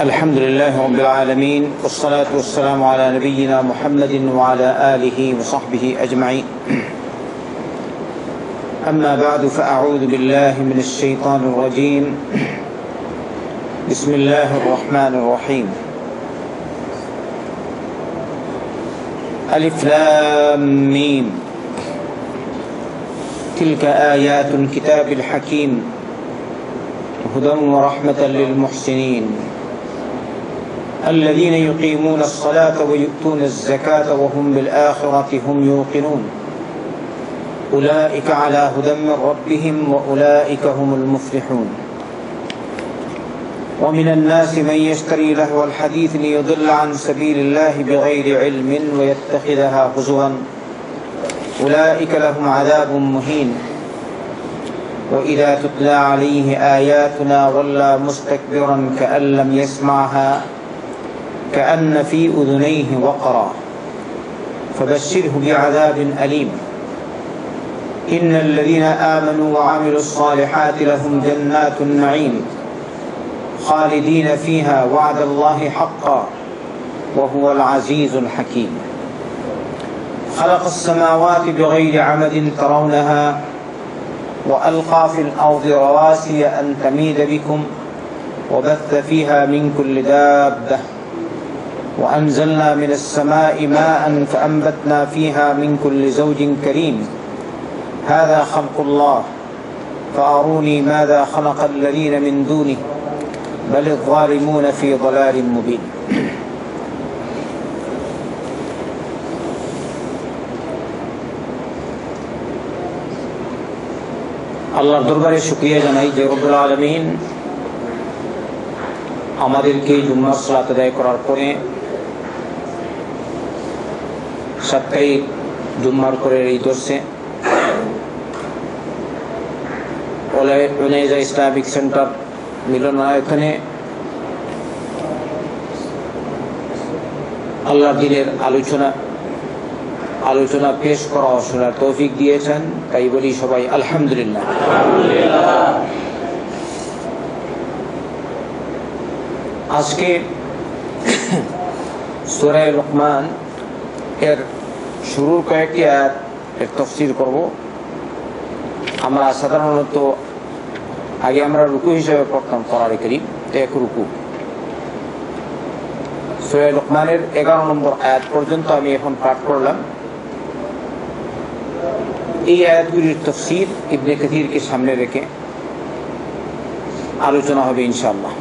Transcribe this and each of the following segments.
الحمد لله رب العالمين والصلاة والسلام على نبينا محمد وعلى آله وصحبه أجمعين. أما بعد فأعوذ بالله من الشيطان الرجيم. بسم الله الرحمن الرحيم. ألف لام ميم تلك آيات الكتاب الحكيم هدى ورحمة للمحسنين الذين يقيمون الصلاة ويؤتون الزكاة وهم بالآخرة هم يوقنون أولئك على هدى من ربهم وأولئك هم المفلحون. ومن الناس من يشتري لهو الحديث ليضل عن سبيل الله بغير علم ويتخذها هزوا أولئك لهم عذاب مهين. وإذا تتلى عليه آياتنا ولى مستكبرا كأن لم يسمعها كأن في أذنيه وقرا فبشره بعذاب أليم. إن الذين آمنوا وعملوا الصالحات لهم جنات النعيم خالدين فيها وعد الله حقا وهو العزيز الحكيم. خلق السماوات بغير عمد ترونها وألقى في الأرض رواسي أن تميد بكم وبث فيها من كل دابة وأنزلنا من السماء ماء فأنبتنا فيها من كل زوج كريم. هذا خلق الله فأروني ماذا خلق الذين من دونه بل الظالمون في ضلال مبين. আল্লাহর দরবারে শুকরিয়া জানাই যে রব্বুল আলামিন আমাদেরকে জুম্মার সালাত আদায় করার পরে সাপ্তাহিক জুম্মার করে এই দর্শে ওলাইজা ইসলামিক সেন্টার মিলনায়তনে আল্লাহর দ্বীনের আলোচনা পেশ করা শোনার তৌফিক দিয়েছেন, তাই বলি সবাই আলহামদুলিল্লাহ। আজকে সূরা লুকমান এর শুরুর কয়েকটি আয়াত এর তাফসীর করব। আমরা সাধারণত আগে আমরা রুকু হিসেবে পড়তাম কোরআন কারীম, এক রুকু। সূরা লুকমানের 11 নম্বর আয়াত পর্যন্ত আমি এখন পাঠ করলাম। এই আয়াতগুলির তাফসীর ইবনে কাসীরকে সামনে রেখে আলোচনা হবে ইনশাআল্লাহ।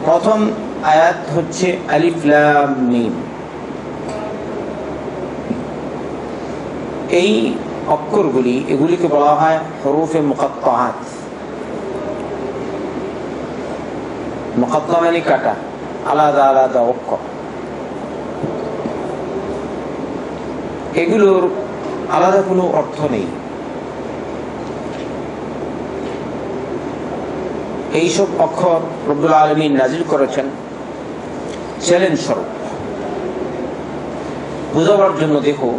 প্রথম আয়াত হচ্ছে আলিফ লাম মিম। এই অক্ষরগুলি এগুলিকে বলা হয় হরুফে মুকাত্তাআত। মুকাত্তা মানে কাটা, আলাদা আলাদা অক্ষর। এগুলোর আলাদা কোনো অর্থ নেই। এইসব অক্ষর রব্বুল আলামিন নাজিল করেছেন চ্যালেঞ্জ স্বরূপ, বুঝাবার জন্য। দেখো,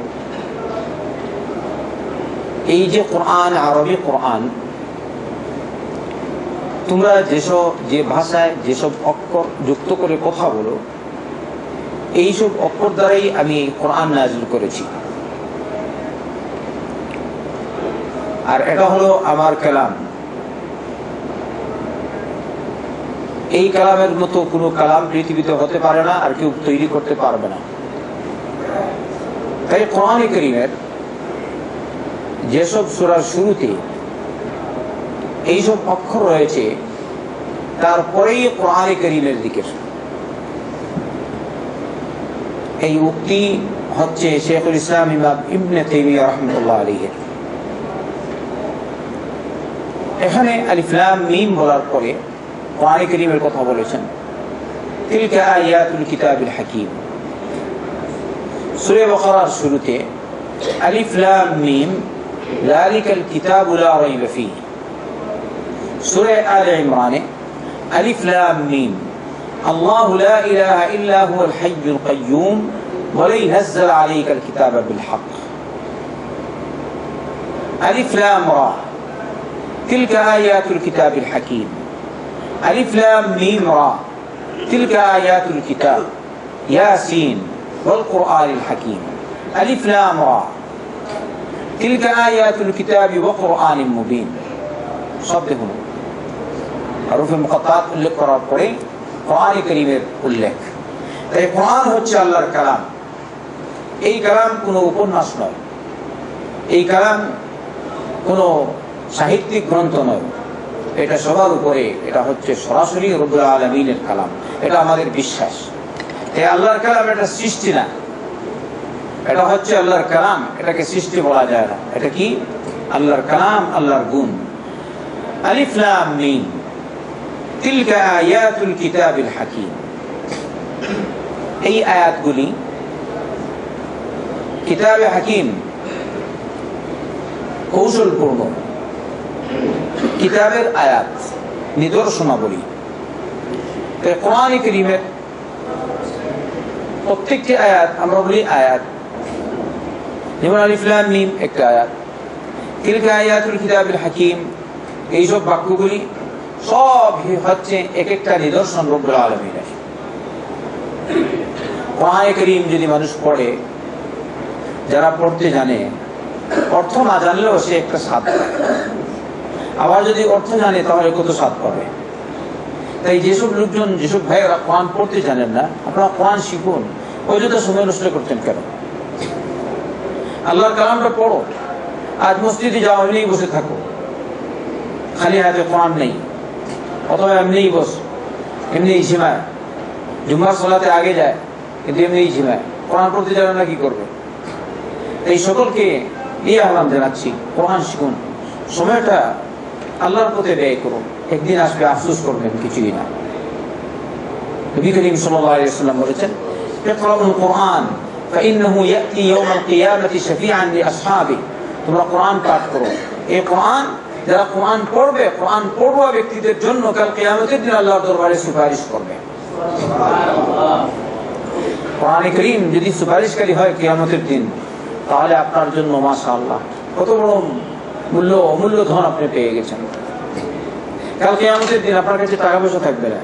এই যে কোরআন, আরবি কোরআন, তোমরা যে ভাষায় যেসব অক্ষর যুক্ত করে কথা বলো, এইসব অক্ষর দ্বারাই আমি কোরআন নাজিল করেছি। আর এটা হলো আমার কালাম। এই কালামের মতো কোনো কালাম পৃথিবীতে হতে পারে না, আর কেউ তৈরি করতে পারবে না। তাই কোরআন কারীমের যেসব সূরার শুরুতে এইসব অক্ষর রয়েছে, তারপরেই কোরআন কারীমের জিকির। এই উক্তি হচ্ছে শেখুল ইসলাম ইমাম ইবনে তাইমিয়া রাহমাতুল্লাহ আলাইহি। এখানে আলিফ লাম মিম বলার পরে কোরআন কারীমের কথা বলেছেন, তিলকা আয়াতুল কিতাবিল হাকীম। সূরা বাকারার শুরুতে আলিফ লাম মিম যালিকাল কিতাবু লা রাইবা ফীহি। সূরা আলে ইমরানে আলিফ লাম মিম আল্লাহু লা ইলাহা ইল্লা হুয়াল হাইয়ুল কাইয়্যুম ওয়া লা নাযালা আলাইকাল কিতাবা বিল হক। আলিফ লাম রা তিলকা আয়াতুল কিতাবিল হাকীম। আলিফ লাম মিম রা তিলকা আয়াতুল কিতাব ইয়াসিন ওয়াল কুরআনিল হাকীম। আলিফ লাম রা তিলকা আয়াতুল কিতাব ওয়া কুরআনিন মুবিন। সব দেখুন হরফে মুকাত্তাত উল্লেখ করার পরে কোরআন কারীমের উল্লেখ। তাই কোরআন হচ্ছে আল্লাহর কালাম। এই কালাম কোনো উপন্যাস নয়, এই কালাম কোনো সাহিত্যিক গ্রন্থ নয়, এটা সবার উপরে, এটা হচ্ছে সরাসরি রব্বুল আলামিনের কালাম। এটা আমাদের বিশ্বাস। এই আল্লাহর কালাম এটা সৃষ্টি না, এটা হচ্ছে আল্লাহর কালাম। এটাকে সৃষ্টি বলা যায় না। এটা কি? আল্লাহর কালাম, আল্লাহর গুণ। আলিফ লাম মিম তিলকা আয়াতুল কিতাবিল হাকীম। এই আয়াতগুলি কিতাবে হাকিম, কৌশলপূর্ণ কিতাবের আয়াত, নিদর্শনাবলী। কোরআন কারীমের প্রত্যেকটি আয়াত আমরা বলি আয়াত। যেমন আলিফ লাম মিম একটা আয়াত, তিলকা আয়াতুল কিতাবিল হাকিম, এইসব বাক্যগুলি সব হচ্ছে এক একটা নিদর্শন রব্বুল আলামিনের। কোরআন কারীম যদি মানুষ পড়ে, যারা পড়তে জানে, অর্থ না জানলেও সে একটা স্বাদ পায়। আবার যদি অর্থ জানে তাহলে কত স্বাদ পাবে। তাই যেসব লোকজন, যেসব ভাইয়েরা কোরআন পড়তে জানেন না, আপনারা কোরআন শিখুন। অযথা সময় নষ্ট করতেন কেন? আল্লাহর কালামটা পড়ো। আজ মসজিদে যাও, এমনিই বসে থাকো, খালি হাতে কোরআন নেই, অথবা এমনিই বস, এমনিই ঝিমায়। জুম্মার সালাতে আগে যায় কিন্তু এমনিই ঝিমায়, কোরআন পড়তে জানে না, কি করবে? এই সকলকে এই আহ্বান জানাচ্ছি, কোরআন শিখুন, সময়টা আল্লাহর পথে ব্যয় করুন। একদিন আসবে আফসোস করবেন কিছুই না। নবী করিম সাল্লাল্লাহু আলাইহি ওয়াসাল্লাম বলেছেন, ইকরাউল কুরআন ফাইন্নাহু ইয়াতি ইয়াউমাল কিয়ামাতি শাফিআন লিআসহাবি। তোমরা কোরআন পাঠ করো। এই কোরআন, যারা কোরআন পড়বে, কোরআন পড়ুয়া ব্যক্তিদের জন্য কাল কিয়ামতের দিন আল্লাহর দরবারে সুপারিশ করবে। সুবহানাল্লাহ। কোরআন কারীম যদি সুপারিশকারী হয় কিয়ামতের দিন, তাহলে আপনার জন্য মাশাআল্লাহ কত বড় অমূল্য ধন আপনি পেয়ে গেছেন। কাল কিয়ামতের দিন আপনার কাছে টাকা পয়সা থাকবে না,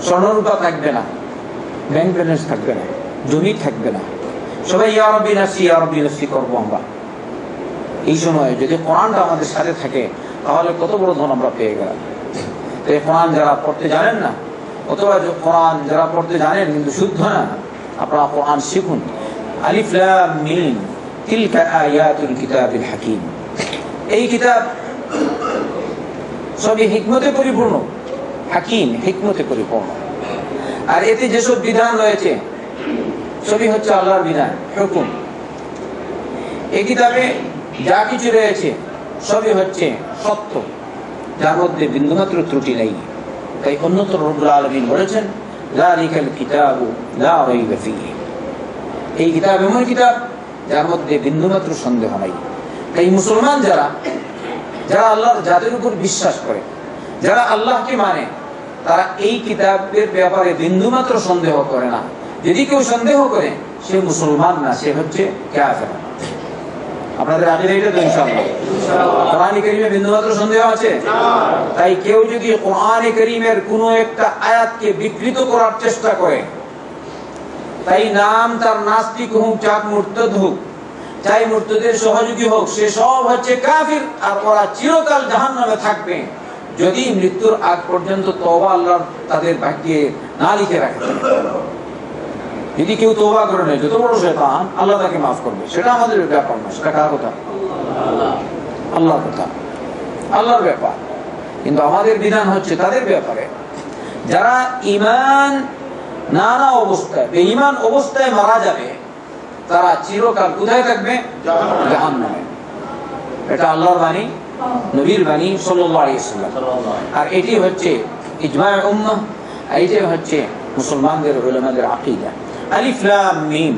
স্বর্ণরূপা থাকবে না, ব্যাংক ব্যালেন্স থাকবে না, জমি থাকবে না। সবাই ইয়া রাব্বি নাফসি ইয়া রাব্বি নাফসি করবো আমরা। এই সময় যদি কোরআনটা আমাদের সাথে থাকে, তাহলে কত বড় ধন আমরা পেয়ে গেলাম। তো এই কোরআন যারা পড়তে জানেন না, অথবা কোরআন যারা পড়তে জানেন কিন্তু শুদ্ধ না, আপনারা কোরআন শিখুন। আলিফ লাম মিম তিলকা আয়াতুল কিতাবিল হাকীম। এই কিতাব সবই হিকমতে পরিপূর্ণ, হাকীম হিকমতে পরিপূর্ণ। আর এতে যেসব বিধান রয়েছে সবই হচ্ছে আল্লাহর বিধান, হুকুম। এই কিতাবে যা কিছু রয়েছে সবই হচ্ছে সত্য, যার মধ্যে বিন্দুমাত্র ত্রুটি নেই। তাই অন্যতর রব্বুল আলামিন বলেছেন, যালিকাল কিতাবু লা রাইবা ফীহি। এই কিতাব এমন কিতাব যার মধ্যে বিন্দুমাত্র সন্দেহ নাই। তাই মুসলমান যারা আল্লাহর জাতের উপর বিশ্বাস করে, যারা আল্লাহকে মানে, তারা এই কিতাবের ব্যাপারে বিন্দুমাত্র সন্দেহ করে না। যদি কেউ সন্দেহ করে, সে মুসলমান না, সে হচ্ছে কাফের। আপনাদের আকীদা এটা তো ইনশাআল্লাহ। কোরআন কারীমে বিন্দুমাত্র সন্দেহ আছে? তাই কেউ যদি কোরআন কারীমের কোনো একটা আয়াতকে বিকৃত করার চেষ্টা করে, তাই নাম তার নাস্তিক হোক, চাক মুরতাদ হোক, চাই মুরতাদের সহযোগী হোক, সে সব হচ্ছে কাফির। আর ওরা চিরকাল জাহান্নামে থাকবে যদি মৃত্যুর আগ পর্যন্ত তওবা আল্লাহ তাদের ভাগ্যে না লিখে রাখে। যদি কেউ তওবা করে নেয়, যত বড় শয়তান, আল্লাহ তাকে মাফ করবে। সেটা আমাদের ব্যাপার না, সেটা কার কথা? আল্লাহর কথা, আল্লাহর ব্যাপার। কিন্তু আমাদের বিধান হচ্ছে তাদের ব্যাপারে। যারা ঈমান নানা অবস্থায়, বেঈমান অবস্থায় মারা যাবে, তারা চিরকাল কোথায় থাকবে? জাহান্নামে। এটা আল্লাহর বাণী, নবীর বাণী সাল্লাল্লাহু আলাইহি ওয়াসাল্লাম। আর এটি হচ্ছে ইজমা'উল উম্মাহ, এটি হচ্ছে মুসলমানদের উলামাদের আকীদা। আলিফ লাম মিম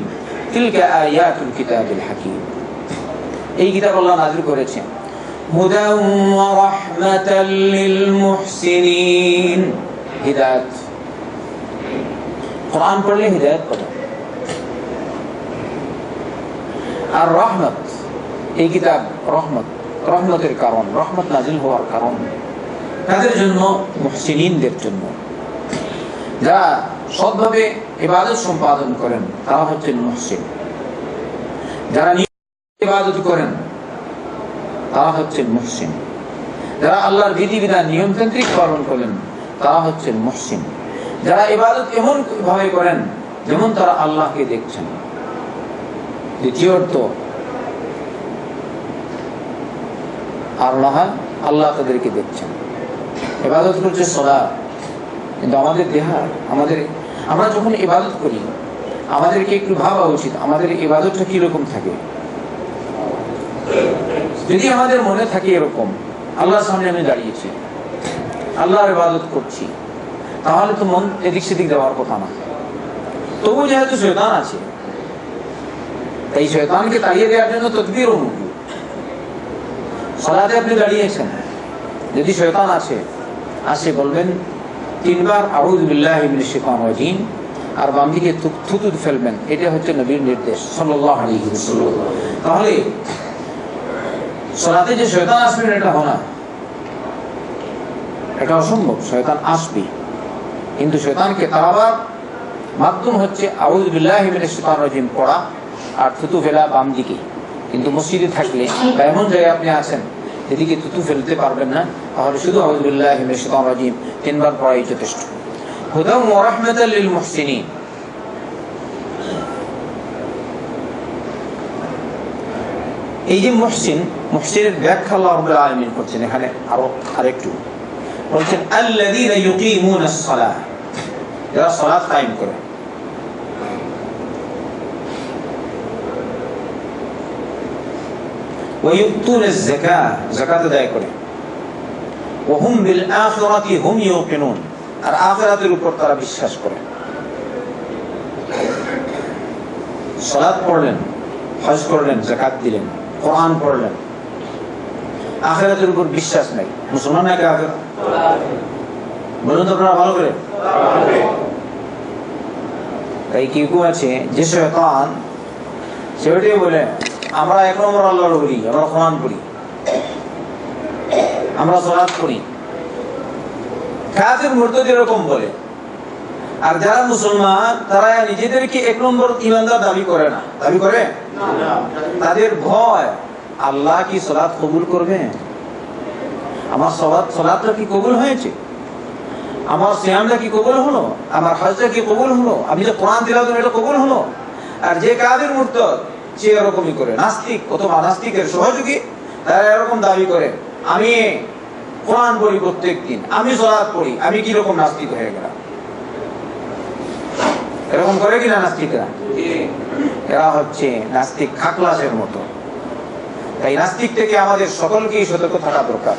তিলকা আয়াতুল কিতাবিল হাকীম। এই কিতাব আল্লাহ নাযিল করেছেন হুদাও ওয়া রাহমাতাল লিল মুহসিনিন। হিদায়াত, কোরআন পড়লে হিদায়াত পাবে। আর রহমত, এই কিতাব রহমত, রহমতের কারণ, রহমত নাজিল হওয়ার কারণ। কাদের জন্য? মুহসিনিনদের জন্য, যারা সৎভাবে ইবাদত সম্পাদন করেন তারা হচ্ছেন মুহসিন। যারা ইবাদত করেন তারা হচ্ছেন মুহসিন। যারা আল্লাহর বিধিবিধান নিয়মতান্ত্রিক পালন করেন তারা হচ্ছেন মুহসিন। যারা ইবাদত এমন ভাবে করেন যেমন তারা আল্লাহকে দেখছেন। দ্বিতীয়ত, আল্লাহ তাদেরকে দেখছেন। ইবাদত করছে সালাত, কিন্তু আমাদের দেহা, আমরা যখন ইবাদত করি আমাদেরকে একটু ভাবা উচিত আমাদের ইবাদতটা কিরকম থাকে। যদি আমাদের মনে থাকে এরকম, আল্লাহর সামনে আমি দাঁড়িয়েছি, আল্লাহর ইবাদত করছি, তাহলে তো মন এদিক সেদিক দেওয়ার কথা না। তবু যেহেতু শয়তান আছে, তাই শয়তানকে তাড়িয়ে দেওয়ার জন্য তদবির ও মুভি। সালাতে আপনি দাঁড়িয়েছেন, যদি শয়তান আসে বলবেন 3 বার আউযু বিল্লাহি মিনাশ শাইতানির রাজিম, আর বাম দিকে থুতু ফেলবেন। এটা হচ্ছে নবীর নির্দেশ সাল্লাল্লাহু আলাইহি ওয়াসাল্লাম। তাহলে সালাতে যে শয়তান আসবে এটা হয় না, এটা অসম্ভব। শয়তান আসবে, কিন্তু শয়তানকে তাড়াবার মাধ্যম হচ্ছে আউযু বিল্লাহি মিনাশ শাইতানির রাজিম পড়া আর থুতু ফেলা বাম দিকে। কিন্তু মসজিদে থাকলে বা এমন জায়গায় আপনি আছেন যেদিকে থুতু ফেলতে পারবেন না, তাহলে শুধু আউযু বিল্লাহি মিনাশ শাইতানির রাজিম 3 বার পড়াই যথেষ্ট। হুদাম ওয়া রাহমাতাল লিল মুহসিনিন। এই যে মুহসিনের ব্যাখ্যা আল্লাহ রাব্বুল আলামিন করছেন এখানে আরেকটু বলছেন, আল্লাযীনা ইউকিমুনাস সালাহ, যারা সালাত কায়েম করে। ওয়া ইউতুনাজ যাকাত, যাকাত আদায় করে। ওয়া হুম বিল আখিরাতি হুম ইউকিনুন, আর আখিরাতের উপর তারা বিশ্বাস করে। সালাত পড়লেন, হজ করলেন, যাকাত দিলেন, কোরআন পড়লেন, আখিরাতের উপর বিশ্বাস নাই, মুসলমান নাকি কাফের? বলুন তো আপনারা ভালো করে। তাই কেউ আছে যে শয়তান, সেটাই বলে আমরা 1 নম্বর আল্লাহর বলি, আমরা কোরআন পড়ি, আমরা সালাত পড়ি। কাফের মুরতাদ এরকম বলে। আর যারা মুসলমান তারা নিজেদেরকে 1 নম্বর ঈমানদার দাবি করে না। দাবি করে না। তাদের ভয়, আল্লাহ কি সালাত কবুল করবে? আমার সালাতটা কি কবুল হয়েছে? আমার সিয়ামটা কি কবুল হলো? আমার হজটা কি কবুল হলো? আমি যে কোরআন তিলাওয়াত করলাম এটা কবুল হলো? আর যে কাফের মুরতাদ সে এরকমই করে। নাস্তিক অথবা নাস্তিকের সহযোগী তারা এরকম দাবি করে, আমি কোরআন পড়ি প্রত্যেকদিন, আমি সালাত পড়ি, আমি কি রকম নাস্তিক হয়ে গেলাম। এরকম করে কিনা নাস্তিকরা? এরা হচ্ছে নাস্তিক খাকলাসের মতো। তাই নাস্তিক থেকে আমাদের সকলকেই সতর্ক থাকা দরকার।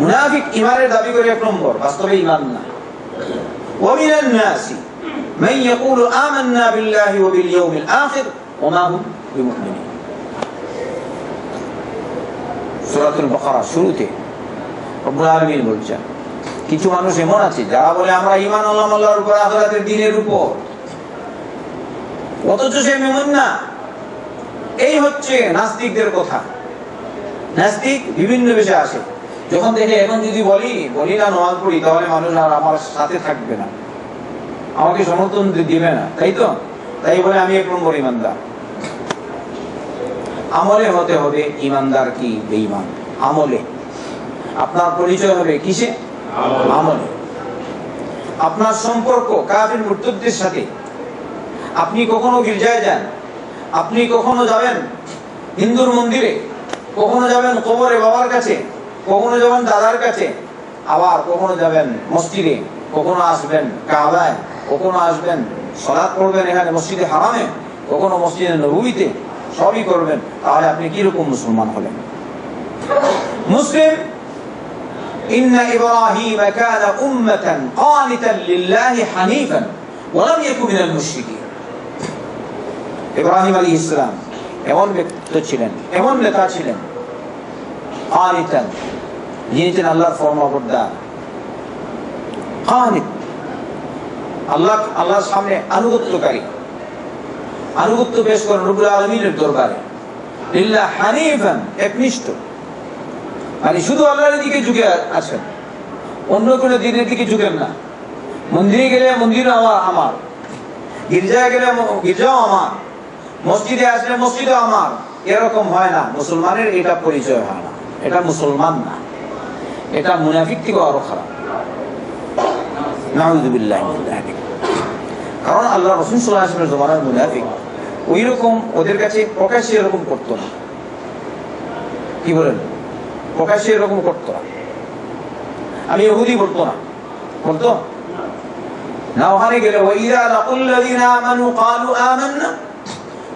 মুনাফিক ঈমানের দাবি করে 1 নম্বর, বাস্তবে ঈমান না। ওয়া মিনান নাসি মান ইয়াকুলু আমান্না বিল্লাহি ওয়া বিল ইয়াউমিল আখির ওয়া মা হুম বিমুমিনিন। সূরাতুল বাকারা শুরুতে রব্বুল আলামিন বলছেন, কিছু মানুষ এমন আছে যারা বলে আমরা ঈমান আনলাম আল্লাহর উপর, আখিরাতের দিনের উপর, অথচ সে মুমিন না। এই হচ্ছে নাস্তিকদের কথা। নাস্তিক বিভিন্ন বিষয়ে আসে, যখন দেখে এখন যদি বলি না নামাজ পড়ি, তাহলে মানুষ আর আমার সাথে থাকবে না, আমাকে সমর্থন দিবে না, তাই তো? তাই বলে আমি 1 নম্বর ঈমানদার। আমলে হতে হবে ঈমানদার কি বেঈমান। আমলে আপনার পরিচয় হবে কিসে? আমলে। আপনার সম্পর্ক কাফির মুরতাদদের সাথে। আপনি কখনো গির্জায় যান, আপনি কখনো যাবেন হিন্দুর মন্দিরে, কখনো যাবেন কবরে বাবার কাছে, কখনো যাবেন দাদার কাছে, আবার কখনো যাবেন মসজিদে, কখনো আসবেন কাবায়, কখনো আসবেন সালাত পড়বেন এখানে মসজিদে হারামে, কখনো মসজিদে নববীতে, সবই করবেন। তাহলে আপনি কি রকম মুসলমান হলেন? মুসলিম। ইন্না ইব্রাহিম কানা উম্মাতান কানিতান লিল্লাহি হানিফান ওয়া লাম ইয়াকুন মিনাল মুশরিকিন। ইব্রাহিম আলাইহিস সালাম এমন ব্যক্তি ছিলেন, এমন নেতা ছিলেন, কানিতান, যিনি ছিলেন আল্লাহর ফরমাবরদার। কানিত, আল্লাহর সামনে আনুগত্যকারী। আনুগত্য পেশ করেন রব্বুল আলামিনের দরবারে, লিল্লাহ হানিফান, একনিষ্ঠ, মানে শুধু আল্লাহর দিকে ঝুঁকে আছেন, অন্য কোনো দিনের দিকে ঝুঁকেন না। মন্দিরে গেলে মন্দিরও আমার, গির্জায় গেলে গির্জাও আমার, মসজিদে আসলে মসজিদও আমার, এরকম হয় না। মুসলমানের এটা পরিচয় হয় না, এটা মুসলমান না, এটা মুনাফিক থেকে আরো খারাপ। নাউযুবিল্লাহি মিন যালিক। কারণ আল্লাহ রাসূল সাল্লাল্লাহু আলাইহি ওয়াসাল্লামের জমানার মুনাফিক ওই রকম, ওদের কাছে প্রকাশ্যে এরকম করতো না। কি বলেন? প্রকাশ্যে এরকম করতো না। আমি ইহুদি বলতো না, বলতো না। ওখানে গেলে ওয়াইদা লাকুল লাযিনা আমানু ক্বালু আমান্না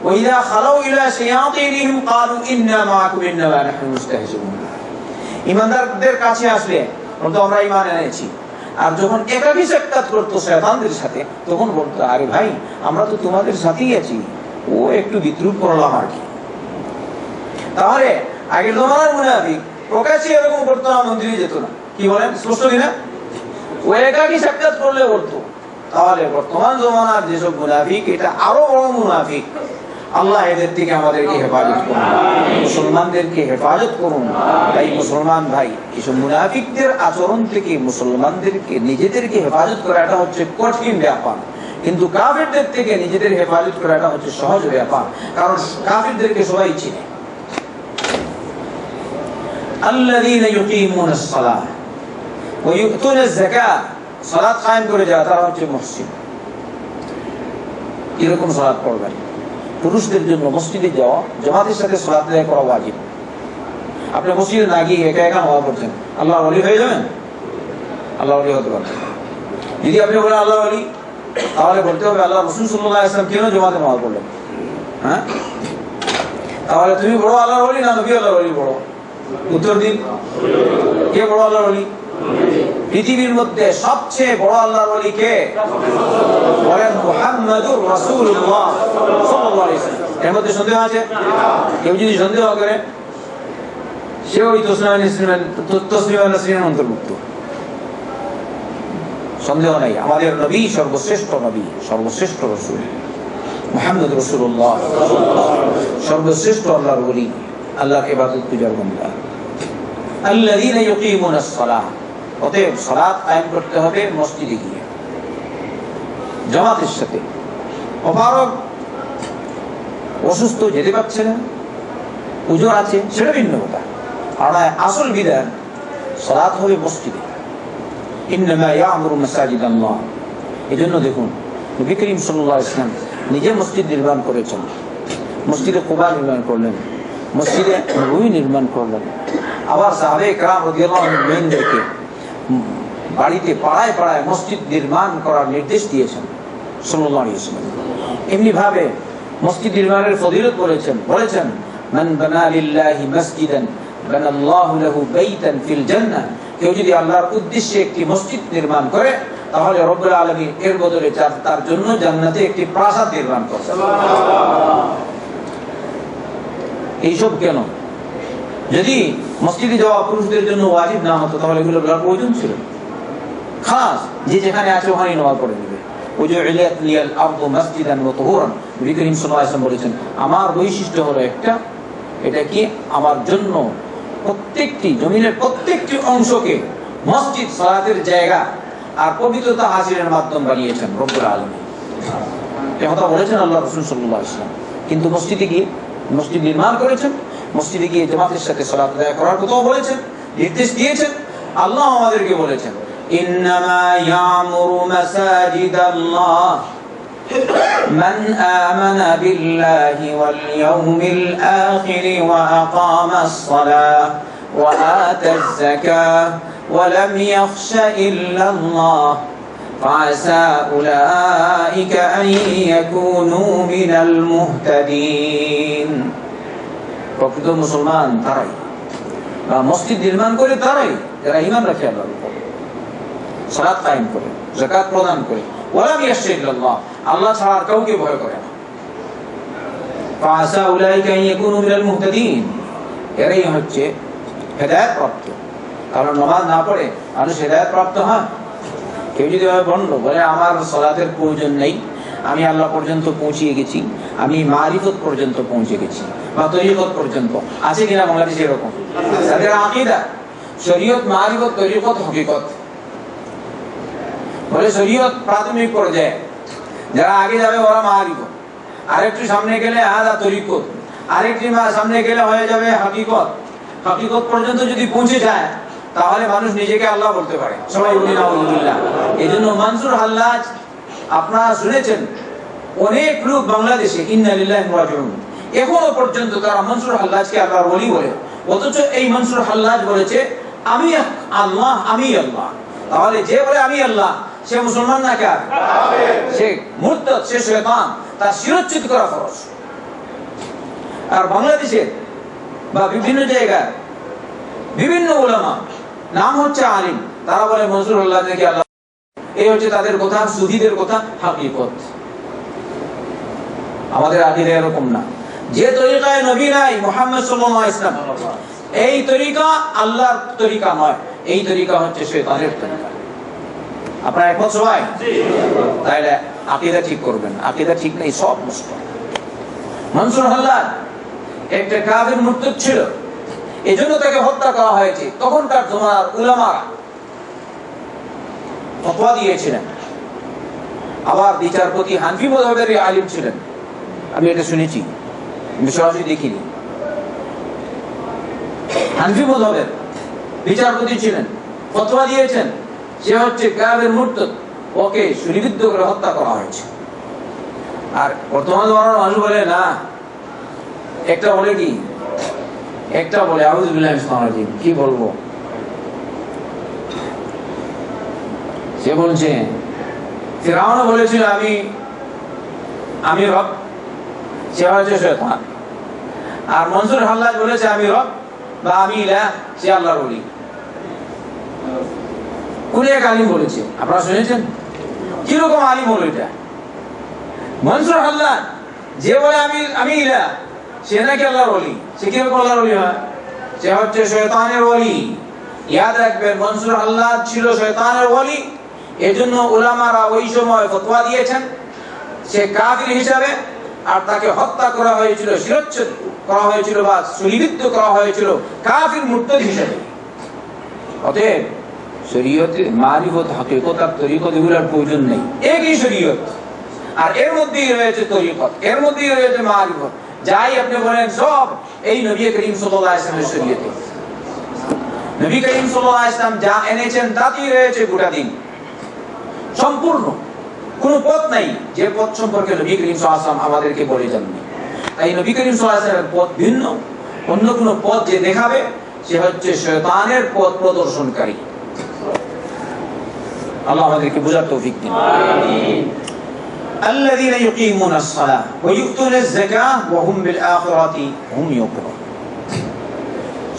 ওয়াইদা খালাউ ইলা শায়াতিনহিম ক্বালু ইন্না মাআকুম ইন্নামা নাহনু মুস্তাহজিউন। ঈমানদারদের কাছে আসলে বলতো আমরা ঈমান এনেছি, আর যখন একাকী সাক্ষাৎ করতো শয়তানদের সাথে তখন বলতো আরে ভাই আমরা তো তোমাদের সাথেই আছি, ও একটু বিদ্রুপ করলাম আর কি। তাহলে আগের জমানার মুনাফিক প্রকাশ্যে এরকম করতো না, মন্দিরে যেত না। কি বলেন? স্পষ্ট কিনা? ও একাকী সাক্ষাৎ করলে করতো। তাহলে বর্তমান জমানার যেসব মুনাফিক, এটা আরো বড় মুনাফিক। আল্লাহ এদের থেকে আমাদেরকে হেফাজত করুন, মুসলমানদেরকে হেফাজত করুন। তাই মুসলমান ভাই, এসব মুনাফিকদের আচরণ থেকে মুসলমানদেরকে নিজেদেরকে হেফাজত করাটা হচ্ছে কঠিন ব্যাপার, কিন্তু কাফিরদের থেকে নিজেদের হেফাজত করাটা হচ্ছে সহজ ব্যাপার। কারণ কাফিরদেরকে সবাই চিনে। আল্লাযীনা ইউকিমুনাস সালাহ ওয়া ইউতুনাজ যাকাত, সালাত কায়েম করে যারা, তারা হচ্ছে মুহসিন। এরকম সালাত পড়বেন। পুরুষদের জন্য মসজিদে যাওয়া, জামাতের সাথে সালাত আদায় করা ওয়াজিব। আপনি মসজিদে না গিয়ে একা একা নামাজ পড়ছেন, আল্লাহর ওলি হয়ে যাবেন? আল্লাহর ওলি হতে পারবেন। যদি আপনি বলেন আল্লাহর ওলি, তাহলে বলতে হবে আল্লাহ রাসূল সাল্লাল্লাহু আলাইহি ওয়াসাল্লাম কেন জামাতে নামাজ পড়লেন? হ্যাঁ, তাহলে তুমি বড় আল্লাহর ওলি না নবী আল্লাহর ওলি বড়? উত্তর দিন, কে বড় আল্লাহর ওলি? পৃথিবীর মধ্যে সবচেয়ে বড় আল্লাহর ওলি কে? বলেন মুহাম্মাদুর রাসূলুল্লাহ সাল্লাল্লাহু আলাইহি ওয়াসাল্লাম। এর মধ্যে সন্দেহ আছে? কেউ যদি সন্দেহ করে, সে ওই তসলিমা নাসরিনের অন্তর্ভুক্ত। সন্দেহ নাই, আমাদের নবী সর্বশ্রেষ্ঠ নবী, সর্বশ্রেষ্ঠ রাসূল মুহাম্মদ রাসূলুল্লাহ, সর্বশ্রেষ্ঠ আল্লাহর ওলি, আল্লাহর ইবাদত পূজার বান্দা। আল্লাযীনা ইউকিমুনাস সালাহ, অতএব সালাত কায়েম করতে হবে মসজিদে গিয়ে, জামাতের সাথে। অপারগ অসুস্থ, যেতে পারছে না, উজর আছে, সেটা ভিন্ন কথা। আর আসল বিধান সালাত হবে মসজিদে। ইন্নামা ইয়ামুরু মাসাজিদাল্লাহ। এজন্য দেখুন নবী করিম সাল্লাল্লাহু আলাইহি ওয়াসাল্লাম নিজে মসজিদ নির্মাণ করেছেন, মসজিদে কুবা নির্মাণ করলেন, মসজিদে নববী নির্মাণ করলেন। আবার সাহাবায়ে কেরাম রাদিয়াল্লাহু আনহুমদেরকে বাড়িতে পাড়ায় পাড়ায় মসজিদ নির্মাণ করার নির্দেশ দিয়েছেন সাল্লাল্লাহু আলাইহি ওয়াসাল্লাম। এমনি ভাবে মসজিদ নির্মাণের ফজিলত বলেছেন মান বানা লিল্লাহি মাসজিদান বানাল্লাহু লাহু বাইতান ফিল জান্নাহ। কেউ যদি আল্লাহর উদ্দেশ্যে একটি মসজিদ নির্মাণ করে, তাহলে রব্বুল আলামিন এর বদলে তার জন্য জান্নাতে একটি প্রাসাদ নির্মাণ করবেন। এইসব কেন? যদি মসজিদে যাওয়া পুরুষদের জন্য ওয়াজিব না হতো, তাহলে এগুলো বলার প্রয়োজন ছিল? খাস যে যেখানে আছে ওখানেই নামাজ পড়ে নেবে। ওয়াজুইলাত লিয়াল আরদু মাসজিদান ওয়া তুহুরান। নবী করিম সাল্লাল্লাহু আলাইহি ওয়াসাল্লাম বলেছেন, আমার বৈশিষ্ট্য হলো একটা, এটা কি আমার জন্য প্রত্যেকটি জমিনের প্রত্যেকটি অংশকে মসজিদ, সালাতের জায়গা আর পবিত্রতা হাসিলের মাধ্যম বানিয়েছেন রব্বুল আলামিন। এই কথা বলেছেন আল্লাহ রাসূল সাল্লাল্লাহু আলাইহি ওয়াসাল্লাম। কিন্তু মসজিদে গিয়ে মসজিদ নির্মাণ করেছেন, মসজিদে গিয়ে জামাতের সাথে সালাত আদায় করার কথাও বলেছেন, নির্দেশ দিয়েছেন। আল্লাহ আমাদেরকে বলেছেন ইন্নামা ইয়ামুরু মাসাজিদাল্লাহ মান আমানা বিল্লাহি ওয়াল ইয়াউমিল আখির ওয়া আকামাস সালাহ ওয়া আতাজ যাকাহ ওয়া লাম ইয়াখশা ইল্লাল্লাহ ফাআসা উলাইকা আন ইয়াকুনু মিনাল মুহতাদিন। প্রকৃত মুসলমান তারাই, বা মসজিদ নির্মাণ করে তারাই যারা ঈমান রাখে আল্লাহর উপর, সালাত কায়েম করে, যাকাত প্রদান করে, ওয়ালাম ইয়াখশা ইল্লাল্লাহ, আল্লাহ ছাড়া আর কাউকে ভয় করে না। ফাআসা উলাইকা আন ইয়াকুনু মিনাল মুহতাদিন, এরাই হচ্ছে হেদায়েত প্রাপ্ত। কারণ নামাজ না পড়ে মানুষ হেদায়েত প্রাপ্ত হয়? কেউ যদি বলে আমার সালাতের প্রয়োজন নেই, আমি আল্লাহ পর্যন্ত পৌঁছিয়ে গেছি, আমি মারিফত পর্যন্ত পৌঁছে গেছি, বা তরিকত পর্যন্ত। আছে কিনা বাংলাদেশে এরকম? তাদের আকীদা শরীয়ত, মারিফত, তরিকত, হকিকত। বলে শরীয়ত প্রাথমিক পর্যায়ে, যারা আগে যাবে ওরা মারিফত, আরেকটু সামনে গেলে আদা তরিকত, আরেকটি সামনে গেলে হয়ে যাবে হকিকত। হকিকত পর্যন্ত যদি পৌঁছে যায় তাহলে মানুষ নিজেকে আল্লাহ বলতে পারে। সবাই বলি না আলহামদুলিল্লাহ। এই জন্য মনসুর হাল্লাজ আপনারা শুনেছেন, অনেক লোক বাংলাদেশে ইন্না লিল্লাহি ওয়া ইন্না ইলাইহি রাজিউন এখনো পর্যন্ত তারা মনসুর হাল্লাজকে আল্লাহর ওলি বলে, অথচ এই মনসুর হাল্লাজ বলেছে আমি আল্লাহ, আমি আল্লাহ। তাহলে যে বলে আমি আল্লাহ সে মুসলমান না কার? সে মুরতাদ, সে শয়তান, তার শিরচ্ছেদ করা ফরজ। আর বাংলাদেশে বা বিভিন্ন জায়গায় বিভিন্ন উলামা, নাম হচ্ছে আলিম, তারা বলে মনসুর হাল্লাজ নাকি আল্লাহ। এই হচ্ছে তাদের কথা, সুফিদের কথা, হাকিকত। আমাদের আকীদা এরকম না। যে তরিকায় নবী নাই মুহাম্মদ সাল্লাল্লাহু আলাইহি ওয়াসাল্লাম, এই তরিকা আল্লাহর তরিকা নয়, এই তরিকা হচ্ছে শয়তানের তরিকা। আপনারা একমত সবাই? তাইলে আকীদা ঠিক করবেন। আকীদা ঠিক নেই, সব নষ্ট। মনসুর হাল্লাজ একটা কাফির মুরতাদ ছিল, এজন্য তাকে হত্যা করা হয়েছে। তখনকার জমানার উলামারা ফতোয়া দিয়েছিলেন। আবার বিচারপতি হানফি মাযহাবের আলিম ছিলেন, আমি এটা শুনেছি, আমি সরাসরি দেখিনি। হানফি মাযহাবের বিচারপতি ছিলেন, ফতোয়া দিয়েছেন সে হচ্ছে কাফির মুরতাদ, ওকে ছুরিবিদ্ধ করে হত্যা করা হয়েছে। আর বর্তমান জমানার মানুষ বলে না, একটা বলে কি, একটা বলে আউযু বিল্লাহি মিনাশ শাইতানির রাজিম। কি বলবো? সে বলছে ফিরআউন বলেছিল আমি রব, সে হচ্ছে শয়তান। আর মনসুর হাল্লাজ বলেছে আমি রব বা আমি ইলাহ, সে আল্লাহর ওলি। কোন এক আলিম বলেছে, আপনারা শুনেছেন? কিরকম আলিম হলো এটা? মনসুর হাল্লাজ যে বলে আমি ইলাহ, সে নাকি আল্লাহর ওলি। সে কিরকম আল্লাহর ওলি হয়? সে হচ্ছে শয়তানের ওলি। ইয়াদ রাখবেন, মনসুর হাল্লাজ ছিল শয়তানের ওলি। এজন্য উলামারা ওই সময় ফতোয়া দিয়েছেন সে কাফির হিসাবে, আর তাকে হত্যা করা হয়েছিল, শিরচ্ছেদ করা হয়েছিল বা ছুরিবিদ্ধ করা হয়েছিল কাফির মুরতাদ হিসাবে। অতএব শরীয়তে মারিফত, হাকিকত আর তরিকত এগুলোর প্রয়োজন নেই। একই শরীয়ত, আর এর মধ্যেই রয়েছে তরিকত, এর মধ্যেই রয়েছে মারিফত। যাই আপনি বলেন সব এই নবী করিম সাল্লাল্লাহু আলাইহি ওয়াসাল্লামের শরীয়তে। নবী করিম সাল্লাল্লাহু আলাইহি ওয়াসাল্লাম যা এনেছেন তাতেই রয়েছে গোটা দিন, সম্পূর্ণ। কোন পথ নাই যে পথ সম্পর্কে নবী করিম সাল্লাল্লাহু আলাইহি ওয়াসাল্লাম আমাদেরকে বলে যাননি। তাই নবী করিম সাল্লাল্লাহু আলাইহি ওয়াসাল্লামের পথ ভিন্ন। অন্য কোন পথ যে দেখাবে সে হচ্ছে শয়তানের পথ প্রদর্শনকারী। আল্লাহ আমাদেরকে বোঝার তৌফিক দিন। আমিন। الذين يقيمون الصلاة ويؤتون الزكاة وهم بالآخرة هم يوقنون।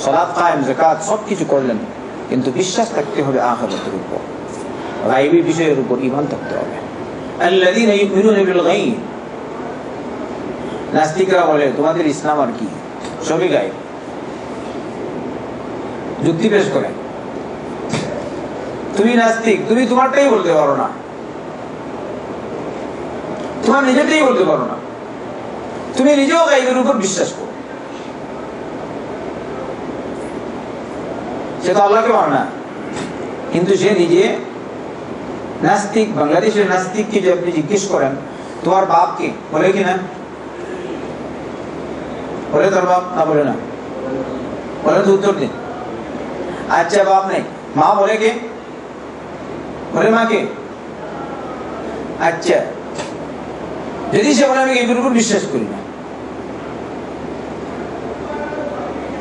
সালাত, কায়েম, যাকাত সব কিছু করলেন, কিন্তু বিশ্বাস থাকতে হবে আখিরাতের উপর, গায়বী বিষয়ের উপর ঈমান থাকতে হবে। الذين يؤمنون بالغيب। নাস্তিকরা বলে তোমাদের ইসলাম আর কি, সবই গায়ব। যুক্তি পেশ করে, তুমি নাস্তিক, তুমি তোমারটাই বলতে পারো না, তোমার নিজেটাই বলতে পারো না, তুমি নিজেও গায়বের উপর বিশ্বাস করো। সে তো আল্লাহকে মানে না, কিন্তু সে নিজে নাস্তিক। বাংলাদেশের নাস্তিককে যে আপনি জিজ্ঞেস করেন তোমার বাপ কে, বলে কি না? বলে তোর বাপ? না বলে না। বলে তো উত্তর দিন। আচ্ছা বাপ নেই, মা বলে কে? বলে মা কে? আচ্ছা, যদি সে বলে আমি এগুলোর উপর বিশ্বাস করি না,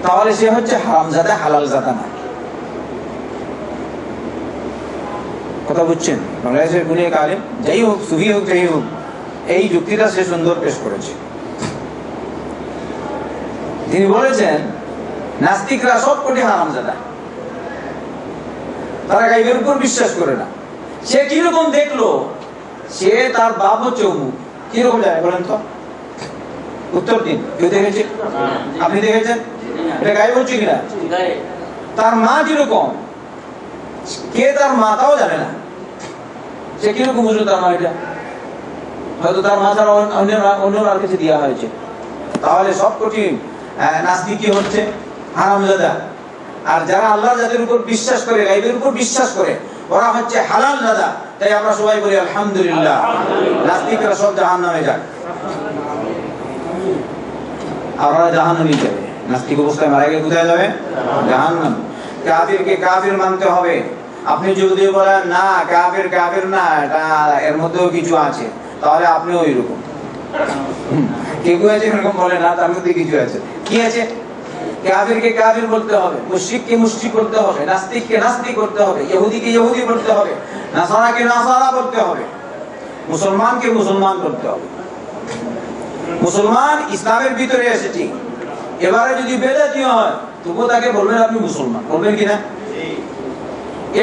তাহলে সে হচ্ছে হারামজাদা, হালাল জাদা না। কথা বুঝছেন? বাংলাদেশের কোন এক আলেম, যাই হোক, সুফি হোক, যাই হোক, এই যুক্তিটা সে সুন্দর পেশ করেছে। তিনি বলেছেন নাস্তিকরা সব কোটি হারামজাদা, তারা গায়বের উপর বিশ্বাস করে না। সে কিরকম দেখলো? সে তার বাপ হচ্ছে অমুক, কিরকম যায় বলেন তো? উত্তর দিন। কেউ দেখেছে? আপনি দেখেছেন? এটা গায়েব হচ্ছে কিনা? তার মা কিরকম, কে তার মা তাও জানে না, সে কিরকম বুঝলো তার মা? এটা হয়তো তার মাথার অন্য আর কিছু দেওয়া হয়েছে, তাহলে সব কটি নাস্তিক কি হচ্ছে? হারামজাদা। আর যারা আল্লাহ যাদের উপর বিশ্বাস করে, গায়বের উপর বিশ্বাস করে, ওরা হচ্ছে হালাল জাদা। তাই আমরা সবাই বলি আলহামদুলিল্লাহ, নাস্তিকরা সব জাহান্নামে যাক। আমরা জাহান্নামে যাবে, নাস্তিক অবস্থায় মারা গেলে কোথায় যাবে? জাহান্নাম। কাফিরকে কাফির মানতে হবে। আপনি যদি বলেন না কাফির কাফির না, এটা এর মধ্যেও কিছু আছে, তাহলে আপনিও ওইরকম। কেউ আছে এরকম বলে না, তার মধ্যে কিছু আছে। কি আছে? কাফিরকে কাফির বলতে হবে, মুশরিককে মুশরিক বলতে হবে, নাস্তিককে নাস্তিক বলতে হবে, ইহুদিকে ইহুদি বলতে হবে, নাসারাকে নাসারা বলতে হবে, মুসলমানকে মুসলমান বলতে হবে। মুসলমান ইসলামের ভিতরে এসেছে। এবারে যদি বেদাতি হয় তবুও তাকে বলবেন আপনি মুসলমান, বলবেন কিনা?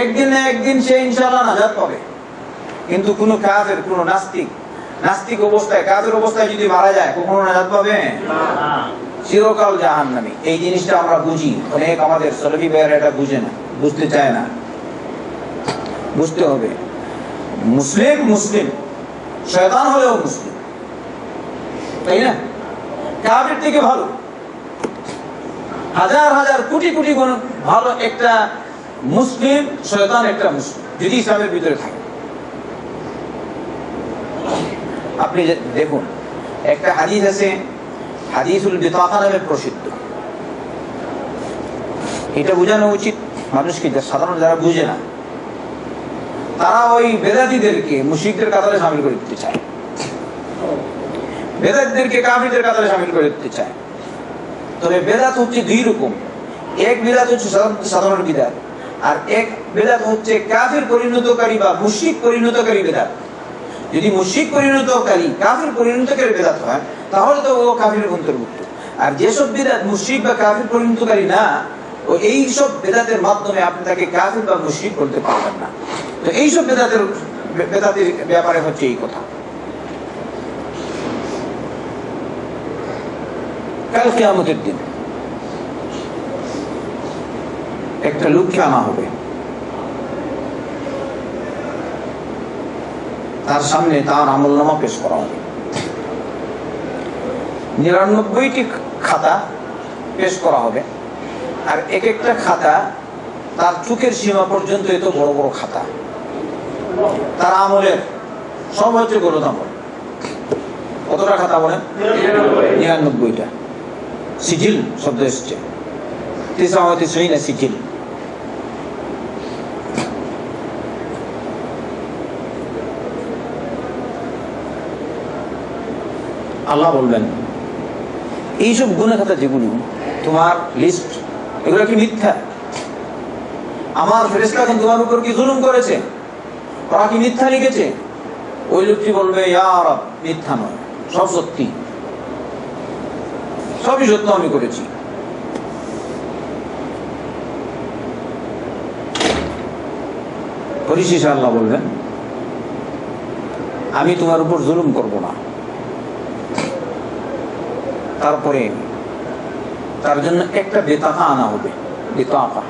একদিন না একদিন সে ইনশাআল্লাহ নাজাত পাবে। কিন্তু কোনো কাফের, কোনো নাস্তিক অবস্থায়, কাফের অবস্থায় যদি মারা যায় কখনো নাজাত পাবে না, চিরকাল জাহান্নামী। এই জিনিসটা আমরা বুঝি, অনেক আমাদের সালাফি ভাইয়েরা এটা বুঝে না, বুঝতে চায় না। বুঝতে হবে মুসলিম মুসলিম, শয়তান হলেও মুসলিম, তাই না? কাফের থেকে ভালো, হাজার হাজার কোটি কোটি গুণ ভালো একটা মুসলিম, শয়তান একটা মুসলিম, যদি ইসলামের ভিতরে থাকে। আপনি দেখুন, একটা হাদিস আছে, হাদিসুল বিতাকা নামে প্রসিদ্ধ। এটা বোঝানো উচিত মানুষকে, সাধারণ যারা বুঝে না তারা ওই বেদাতীদেরকে মুশরিকদের কাতারে শামিল করে দিতে চায়, বেদাতীদেরকে কাফিরদের কাতারে শামিল করে দিতে চায়। তবে বেদাত হচ্ছে দুই রকম। এক বিদাত হচ্ছে সাধারণ বিদাত, আর এক বেদাত হচ্ছে কাফির পরিণতকারী বা মুশরিক পরিণতকারী বেদাত। যদি মুশরিক পরিণতকারী, কাফির পরিণতকারী বেদাত হয় তাহলে তো ও কাফিরের অন্তর্ভুক্ত। আর যেসব বেদাত মুশরিক বা কাফির পরিণতকারী না, ও এই সব বেদাতের মাধ্যমে আপনি তাকে কাফির বা মুশরিক করতে পারবেন না। তো এইসব বেদাতের ব্যাপারে হচ্ছে এই কথা। কাল কিয়ামতের দিন একটা লোককে আনা হবে, তার সামনে তার আমলনামা পেশ করা হবে। 99টি খাতা পেশ করা হবে, আর এক একটা খাতা তার চোখের সীমা পর্যন্ত এত বড় বড় খাতা। তার আমলের সব হচ্ছে গলত আমল। কতটা খাতা বলেন? 99টা। সিজিল শব্দ এসছে, 99 সিজিল। আল্লাহ বলবেন এইসব গুনাহ খাতা যেগুলো তোমার লিস্ট, এগুলো কি মিথ্যা? আমার ফেরেশতা এখন তোমার উপর কি জুলুম করেছে? ওরা কি মিথ্যা লিখেছে? ওই লোকটি বলবে ইয়া রব, মিথ্যা নয়, সব সত্যি, সবই সত্য আমি করেছি। পরিশেষে আল্লাহ বলবেন আমি তোমার উপর জুলুম করব না। তারপরে তার জন্য একটা বেতাকা আনা হবে। বেতাকা,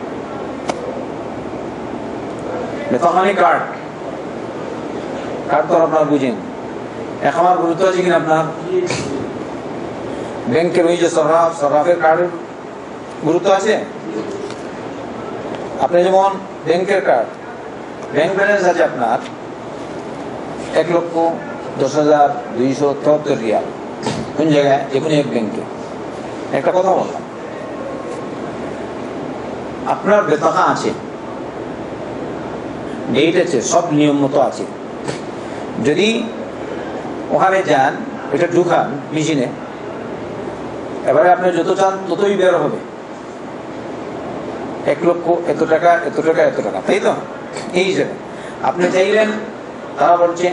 বেতাকা মানে কার্ড। কার্ড তো আপনারা বুঝেন। আমার গুরুত্ব আছে কিনা আপনার? ব্যাংকের ওই যে সরাফের কার্ডের গুরুত্ব আছে। আপনি যেমন ব্যাংকের কার্ড, ব্যাংক ব্যালেন্স আছে আপনার 1,10,273 রিয়াল, কোন জায়গায়? যে কোনো এক ব্যাংকে। একটা কথা বললাম, আপনার বেতাকা আছে, ডেট আছে, সব নিয়ম মতো আছে। যদি ওখানে যান, এটা ঢুকান মেশিনে, এবারে আপনি যত চান ততই বের হবে। 1 লক্ষ এত টাকা, এত টাকা, এত টাকা, তাই তো? এই হিসেবে আপনি চাইলেন, তারা বলছে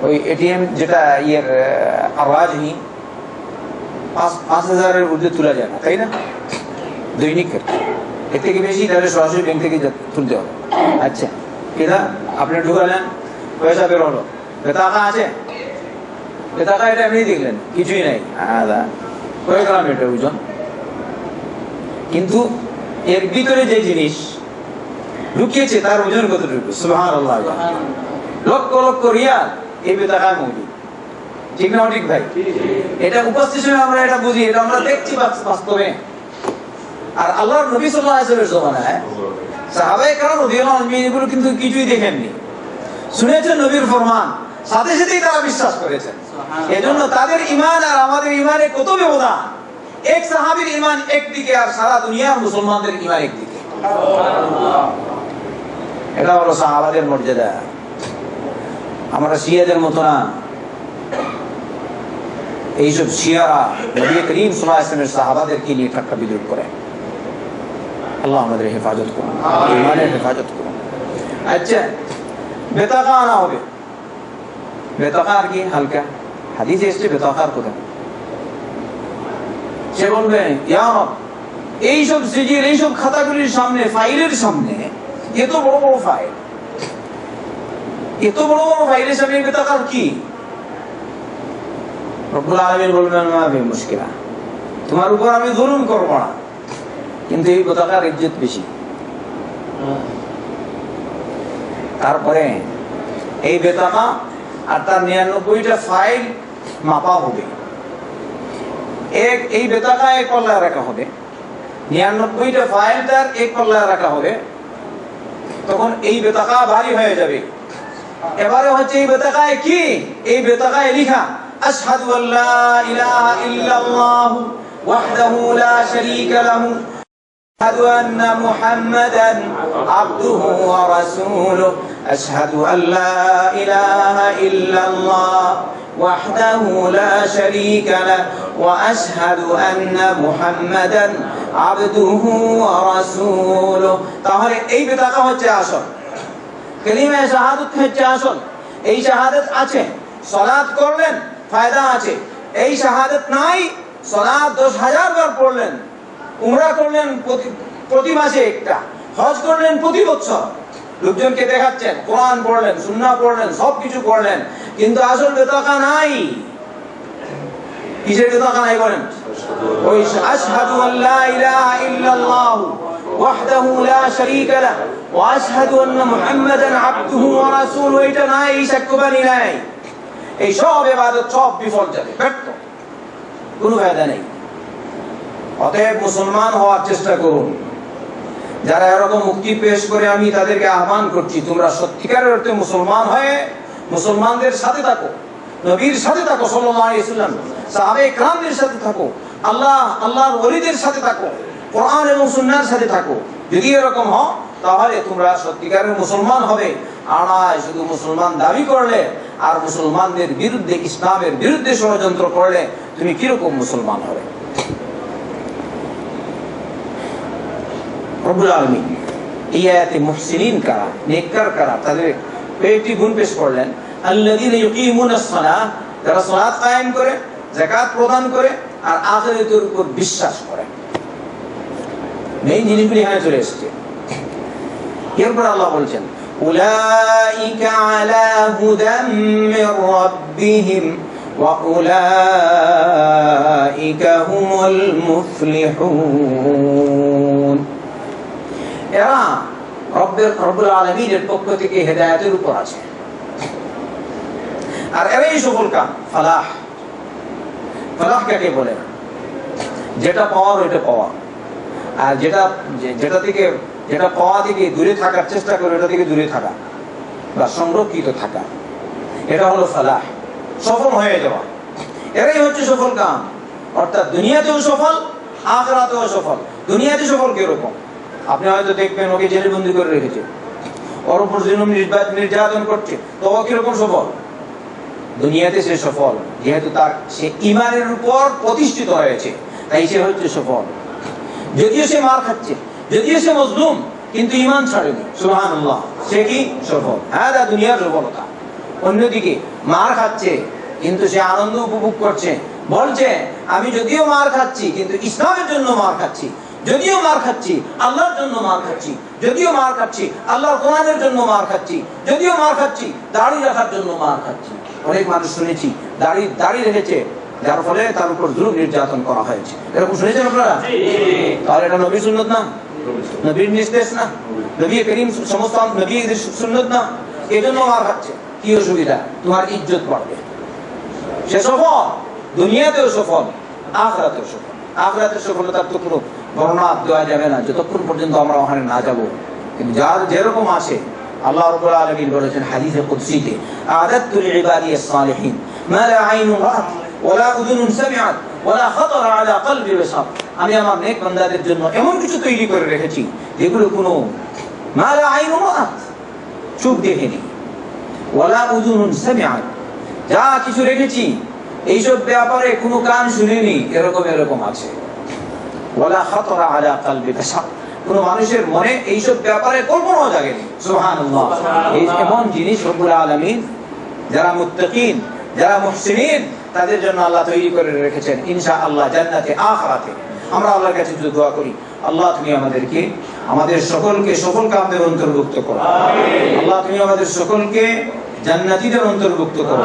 ওই এটিএম যেটা ইয়ের আওয়াজ নেই, 5,000-এর ঊর্ধ্বে তোলা যায় না, তাই না? দৈনিক ক্ষেত্রে এর থেকে বেশি তাহলে সরাসরি ব্যাংক থেকে তুলতে হবে। আচ্ছা, এটা আপনি ঢুকালেন, পয়সা বের হলো, বেতাকা আছে, বেতাকা এটা এমনি দেখলেন কিছুই নাই, হয়ে গেলাম এটা ওজন। কিন্তু এর ভিতরে যে জিনিস ঢুকিয়েছে তার ওজন কতটুকু? সুবহানাল্লাহ, লক্ষ লক্ষ রিয়াল, এই বেতাকায় মৌজুদ। ঠিক না ঠিক ভাই? এটা উপস্থিত সময় আমরা এটা বুঝি, এটা আমরা দেখছি বাস্তবে। আর আল্লাহর নবী সাল্লাল্লাহু আলাইহি ওয়াসাল্লামের জমানায় সাহাবায়ে কেরাম রাদিয়াল্লাহু আনহুম এগুলো কিন্তু কিছুই দেখেননি, শুনেছেন নবীর ফরমান, সাথে সাথেই তারা বিশ্বাস করেছেন। এজন্য তাদের ঈমান আর আমাদের ঈমানে কত ব্যবধান। এক সাহাবীর ঈমান একদিকে আর সারা দুনিয়ার মুসলমানদের ঈমান একদিকে। এটা হলো সাহাবাদের মর্যাদা। আমরা শিয়াদের মতো না। এইসব শিয়ারা নবী করিম সাল্লাল্লাহু আলাইহি ওয়াসাল্লামের সাহাবাদেরকে নিয়ে ঠাট্টা বিদ্রুপ করে। আল্লাহ আমাদের হেফাজত করুন, ঈমানের হেফাজত করুন। আচ্ছা, বেতাকা আনা হবে। বেতাকা আর কি হালকা? হাদিসে এসেছে বেতাকার কথা। সে বলবে ইয়া রব, এইসব সিজিল, এইসব খাতাগুলির সামনে, ফাইলের সামনে, এত বড় বড় ফাইল, এত বড় বড় ফাইলের সামনে বেতাকার কি? রব্বুল আলামিন বলবেন মা ফি মুশকিলা, তোমার উপর আমি জুলুম করব না, কিন্তু এই বেতাকার ইজ্জত বেশি। তারপরে এই বেতাকা আর তার 99টা ফাইল মাপা হবে। এই বেতাকা এক পাল্লায় রাখা হবে, 99টা ফাইল তার এক পাল্লায় রাখা হবে। তখন এই বেতাকা ভারী হয়ে যাবে। এবারে হচ্ছে এই বেতাকায় কি? এই বেতাকায় লেখা আশহাদু আল্লা ইলাহা ইল্লাল্লাহু ওয়াহদাহু লা শারীকা লাহু আশহাদু আন্না মুহাম্মাদান আবদুহু ওয়া রাসূলুহু আশহাদু আল্লা ইলাহা ইল্লাল্লাহ ওয়াহদাহু লা শারীকা লাহু ওয়া আশহাদু আন্না মুহাম্মাদান আবদুহু ওয়া রাসূলুহু। তাহলে এই বেতাকা হচ্ছে আসল, কালিমা শাহাদাত হচ্ছে আসল। এই শাহাদাত আছে, সালাত করলেন ফায়দা আছে। এই শাহাদাত নাই, সালাত 10,000 বার পড়লেন, উমরা করলেন প্রতি মাসে একটা, হজ করলেন প্রতি বছর, লোকজনকে দেখাচ্ছেন, কোরআন পড়লেন, সুন্নাহ পড়লেন, সবকিছু করলেন, কিন্তু আসল বেতাকা নাই। কিসের বেতাকা নাই বলেন? ওই আশহাদু আল্লা ইলাহা ইল্লাল্লাহ ওয়াহদাহু লা শারীকা লাহু ওয়া আশহাদু আন্না মুহাম্মাদান আবদুহু ওয়া রাসূলুহু, এটা নাই, এই সাক্ষ্যবাণী নাই। এই সব ইবাদত সব বিফল যাবে, ব্যর্থ, কোনো ফায়দা নেই। অতএব মুসলমান হওয়ার চেষ্টা করুন। যারা এরকম মুক্তি পেশ করে, আমি তাদেরকে আহ্বান করছি, তোমরা সত্যিকারের অর্থে মুসলমান হয়ে মুসলমানদের সাথে থাকো, নবীর সাথে থাকো সাল্লাল্লাহু আলাইহি ওয়াসাল্লাম, সাহাবায়ে কেরামদের সাথে থাকো, আল্লাহর ওলিদের সাথে থাকো, কোরআন এবং সুন্নাহর সাথে থাকো। যদি এরকম হও তাহলে তোমরা সত্যিকারের মুসলমান হবে। আর শুধু মুসলমান দাবি করলে আর মুসলমানদের বিরুদ্ধে, ইসলামের বিরুদ্ধে ষড়যন্ত্র করলে তুমি কিরকম মুসলমান হবে? রব্বুল আলামিন এই আয়াতে মুহসিনিন কারা, নেককার কারা, তাদের কয়েকটি গুণ পেশ করলেন। আল্লাযীনা ইউকিমুনাস সালাহ, যারা সালাত কায়েম করে, যাকাত প্রদান করে, আর আখিরাতের উপর বিশ্বাস করে। মেইন জিনিসগুলি এখানে চলে এসেছে। এরপর আল্লাহ বলছেন উলাইকা আলা হুদাম মির রাব্বিহিম ওয়া উলাইকা হুমুল মুফলিহুন। এরা রব্বুল আলামিনের পক্ষ থেকে হেদায়েতের উপর আছে, আর এরাই সফল কাম। ফালাহ, ফালাহ কাকে বলে? যেটা পাওয়ার ওইটা পাওয়া, আর যেটা পাওয়া থেকে দূরে থাকার চেষ্টা করে, ওটা থেকে দূরে থাকা বা সংরক্ষিত থাকা, এটা হলো ফালাহ, সফল হয়ে যাওয়া। এরাই হচ্ছে সফল কাম। অর্থাৎ দুনিয়াতেও সফল, আখিরাতেও সফল। দুনিয়াতে সফল কিরকম? আপনি হয়তো দেখবেন ওকে জেলে বন্দি করে রেখেছে, ওর উপর জুলুম নির্যাতন করছে, তো ও কিরকম সফল? দুনিয়াতে সে সফল, যেহেতু সে ঈমানের উপর প্রতিষ্ঠিত হয়েছে, তাই সে হচ্ছে সফল। যদিও সে মার খাচ্ছে, যদিও সে মজলুম, কিন্তু ঈমান ছাড়েনি, সুবহানাল্লাহ, সে কি সফল? হ্যাঁ, দুনিয়ার সফলতা। অন্যদিকে মার খাচ্ছে কিন্তু সে আনন্দ উপভোগ করছে, বলছে আমি যদিও মার খাচ্ছি কিন্তু ইসলামের জন্য মার খাচ্ছি, যদিও মার খাচ্ছি আল্লাহর জন্য মার খাচ্ছি, যদিও মার খাচ্ছি আল্লাহর কোরআনের জন্য মার খাচ্ছি, যদিও মার খাচ্ছি দাড়ি রাখার জন্য মার খাচ্ছি। অনেক মানুষ শুনেছি দাড়ি রেখেছে, যার ফলে তার উপর জুলুম নির্যাতন করা হয়েছে। এরকম শুনেছেন আপনারা? তাহলে এটা নবীর সুন্নত না, নবীর নির্দেশ না, নবী করিম সমস্ত নবীর সুন্নত না, এজন্য মার খাচ্ছে। কি অসুবিধা? তোমার ইজ্জত বাড়বে, সে সফল, দুনিয়াতেও সফল, আখিরাতেও সফল। আখিরাতের সফলতার তো কোনো বর্ণনা দেওয়া যাবে না যতক্ষণ পর্যন্ত আমরা ওখানে না যাব। কিন্তু যার যেরকম আছে, আল্লাহ রাব্বুল আলামিন বলেছেন হাদিসে কুদসিতে, আ'দাতু লিইবাদিয়াস সালিহিন মা লা আইনুন রাআত ওয়ালা উযুনুন সামিআত ওয়ালা খাতারা আলা কলবি বাশার। আমি আমার নেক বান্দাদের জন্য এমন কিছু তৈরি করে রেখেছি যেগুলো কোনো মা লা আইনুন রাআত, চোখ দেখেনি, ওয়ালা উযুনুন সামিআত, যা কিছু রেখেছি এইসব ব্যাপারে কোনো কান শুনেনি, এরকম আছে। ওয়ালা খাতারা আলা কলবি বাশার, কোন মানুষের মনে এইসব ব্যাপারে কল্পনাও জাগেনি। সুবহানাল্লাহ। এই এমন জিনিস রব্বুল আলামিন যারা মুত্তাকিন, যারা মুহসিনিন, তাদের জন্য আল্লাহ তৈরি করে রেখেছেন ইনশাআল্লাহ জান্নাতে আখিরাতে। আমরা আল্লাহর কাছে দোয়া করি, আল্লাহ তুমি আমাদেরকে, আমাদের সকলকে সফল কামদের অন্তর্ভুক্ত করো। আল্লাহ তুমি আমাদের সকলকে জান্নাতীদের অন্তর্ভুক্ত করো,